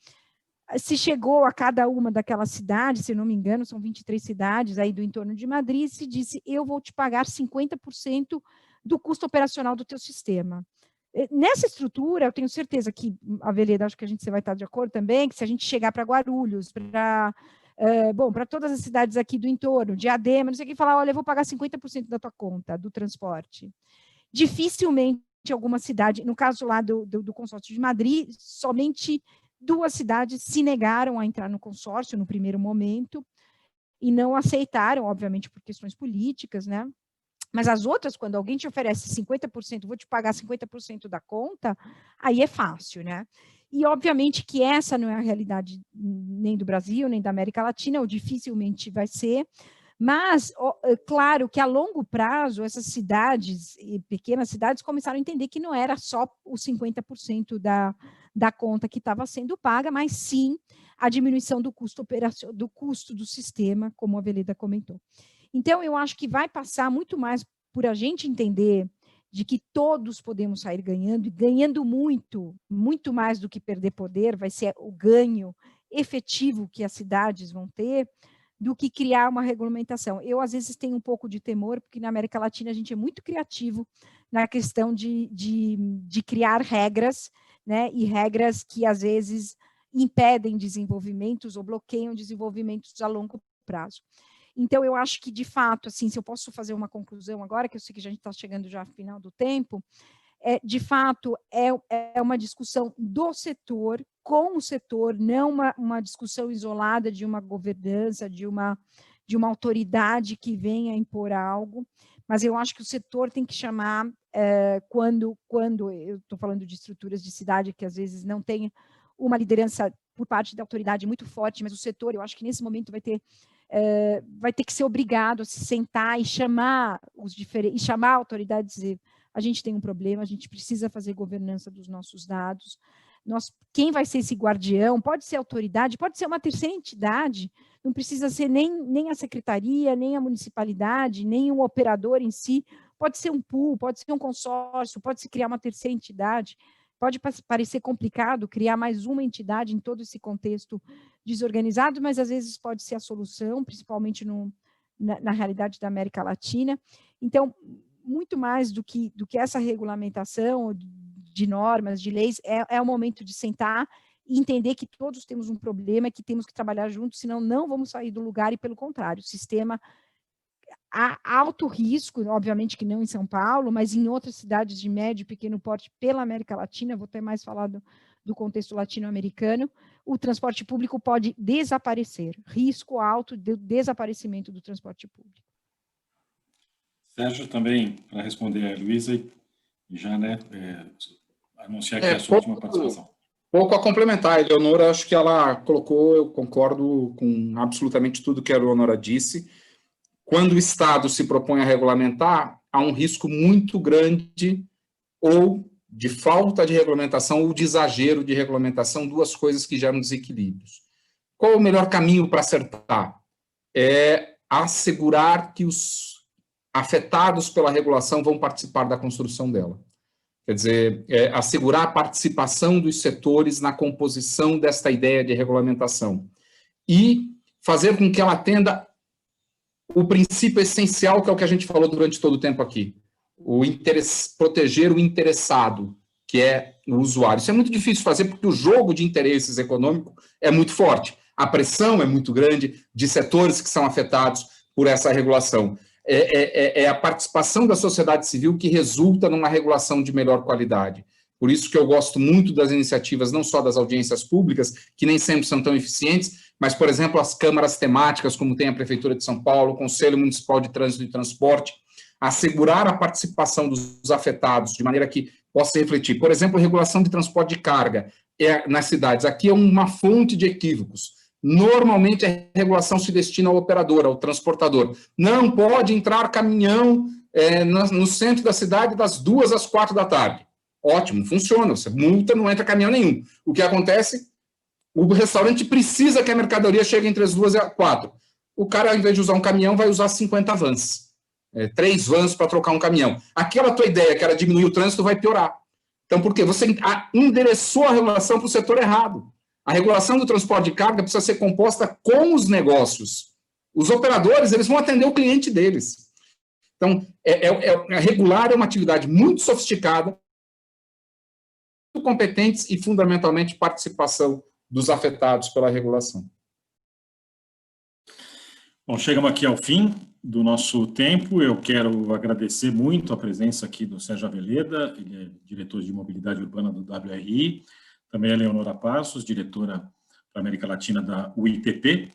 se chegou a cada uma daquelas cidades, se não me engano, são 23 cidades aí do entorno de Madrid, e se disse, eu vou te pagar 50% do custo operacional do teu sistema. Nessa estrutura, eu tenho certeza que, Aveleda, acho que você vai estar de acordo também, que se a gente chegar para Guarulhos, para todas as cidades aqui do entorno, Diadema, não sei o que, falar, olha, eu vou pagar 50% da tua conta do transporte. Dificilmente alguma cidade, no caso lá do consórcio de Madrid, somente 2 cidades se negaram a entrar no consórcio no primeiro momento e não aceitaram, obviamente, por questões políticas, né? Mas as outras, quando alguém te oferece 50%, vou te pagar 50% da conta, aí é fácil, né? E, obviamente, que essa não é a realidade nem do Brasil, nem da América Latina, ou dificilmente vai ser. Mas, claro que a longo prazo, essas cidades, pequenas cidades, começaram a entender que não era só os 50% da conta que estava sendo paga, mas sim a diminuição do custo do sistema, como a Aveleda comentou. Então, eu acho que vai passar muito mais por a gente entender de que todos podemos sair ganhando, e ganhando muito, muito mais do que perder poder, vai ser o ganho efetivo que as cidades vão ter, do que criar uma regulamentação. Eu, às vezes, tenho um pouco de temor, porque na América Latina a gente é muito criativo na questão de criar regras, né, e regras que, às vezes, impedem desenvolvimentos ou bloqueiam desenvolvimentos a longo prazo. Então, eu acho que, de fato, assim, se eu posso fazer uma conclusão agora, que eu sei que a gente está chegando já ao final do tempo, de fato, é uma discussão do setor, com o setor, não uma discussão isolada de uma governança, de uma autoridade que venha impor algo, mas eu acho que o setor tem que chamar, quando eu estou falando de estruturas de cidade que às vezes não tem uma liderança por parte da autoridade muito forte, mas o setor, eu acho que nesse momento vai ter que ser obrigado a se sentar e chamar a autoridade e dizer, a gente tem um problema, a gente precisa fazer governança dos nossos dados, quem vai ser esse guardião? Pode ser autoridade, pode ser uma terceira entidade, não precisa ser nem a secretaria, nem a municipalidade, nem um operador em si, pode ser um pool, pode ser um consórcio, pode se criar uma terceira entidade, pode parecer complicado criar mais uma entidade em todo esse contexto desorganizado, mas às vezes pode ser a solução, principalmente na realidade da América Latina. Então, muito mais do que essa regulamentação de normas, de leis, é o momento de sentar e entender que todos temos um problema, que temos que trabalhar juntos, senão não vamos sair do lugar, e pelo contrário, o sistema há alto risco, obviamente que não em São Paulo, mas em outras cidades de médio e pequeno porte pela América Latina, vou ter mais falado do contexto latino-americano, o transporte público pode desaparecer, risco alto de desaparecimento do transporte público. Sérgio, também, para responder a Luísa, e já, né, anunciar aqui a sua última participação. Pouco a complementar, a Eleonora, acho que ela colocou, eu concordo com absolutamente tudo que a Eleonora disse. Quando o Estado se propõe a regulamentar, há um risco muito grande ou de falta de regulamentação ou de exagero de regulamentação, duas coisas que geram desequilíbrios. Qual é o melhor caminho para acertar? É assegurar que os afetados pela regulação vão participar da construção dela. Quer dizer, assegurar a participação dos setores na composição desta ideia de regulamentação e fazer com que ela atenda o princípio essencial, que é o que a gente falou durante todo o tempo aqui, proteger o interessado, que é o usuário. Isso é muito difícil fazer porque o jogo de interesses econômico é muito forte, a pressão é muito grande de setores que são afetados por essa regulação. É a participação da sociedade civil que resulta numa regulação de melhor qualidade. Por isso que eu gosto muito das iniciativas, não só das audiências públicas, que nem sempre são tão eficientes, mas, por exemplo, as câmaras temáticas, como tem a Prefeitura de São Paulo, o Conselho Municipal de Trânsito e Transporte, assegurar a participação dos afetados, de maneira que possa refletir. Por exemplo, regulação de transporte de carga nas cidades. Aqui é uma fonte de equívocos. Normalmente, a regulação se destina ao operador, ao transportador. Não pode entrar caminhão no centro da cidade das 2 às 4 da tarde. Ótimo, funciona. Você multa, não entra caminhão nenhum. O que acontece? O restaurante precisa que a mercadoria chegue entre as 2 e as 4. O cara, ao invés de usar um caminhão, vai usar 50 vans. 3 vans para trocar um caminhão. Aquela tua ideia, que era diminuir o trânsito, vai piorar. Então, por quê? Você endereçou a regulação para o setor errado. A regulação do transporte de carga precisa ser composta com os negócios. Os operadores, eles vão atender o cliente deles. Então, regular é uma atividade muito sofisticada, muito competentes e, fundamentalmente, participação dos afetados pela regulação. Bom, chegamos aqui ao fim do nosso tempo. Eu quero agradecer muito a presença aqui do Sérgio Aveleda, ele é diretor de mobilidade urbana do WRI, também a Eleonora Passos, diretora para a América Latina da UITP,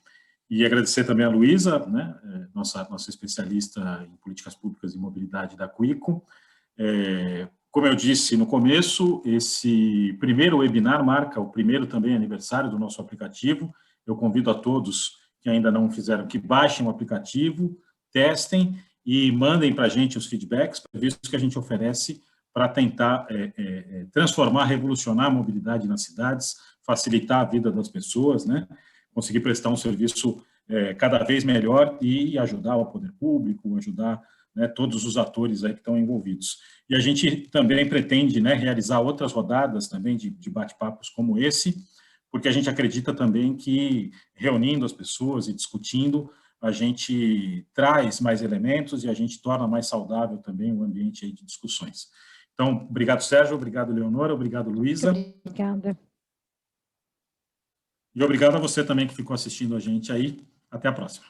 e agradecer também a Luísa, né, nossa especialista em políticas públicas e mobilidade da Quico. Como eu disse no começo, esse primeiro webinar marca o primeiro também aniversário do nosso aplicativo. Eu convido a todos que ainda não fizeram, que baixem o aplicativo, testem e mandem para a gente os feedbacks, visto que a gente oferece para tentar transformar, revolucionar a mobilidade nas cidades, facilitar a vida das pessoas, né? Conseguir prestar um serviço cada vez melhor e ajudar o poder público, ajudar, né, todos os atores aí que estão envolvidos. E a gente também pretende, né, realizar outras rodadas também de bate-papos como esse, porque a gente acredita também que reunindo as pessoas e discutindo, a gente traz mais elementos e a gente torna mais saudável também o ambiente aí de discussões. Então, obrigado, Sérgio, obrigado, Leonora, obrigado, Luísa. Obrigada. E obrigado a você também que ficou assistindo a gente aí. Até a próxima.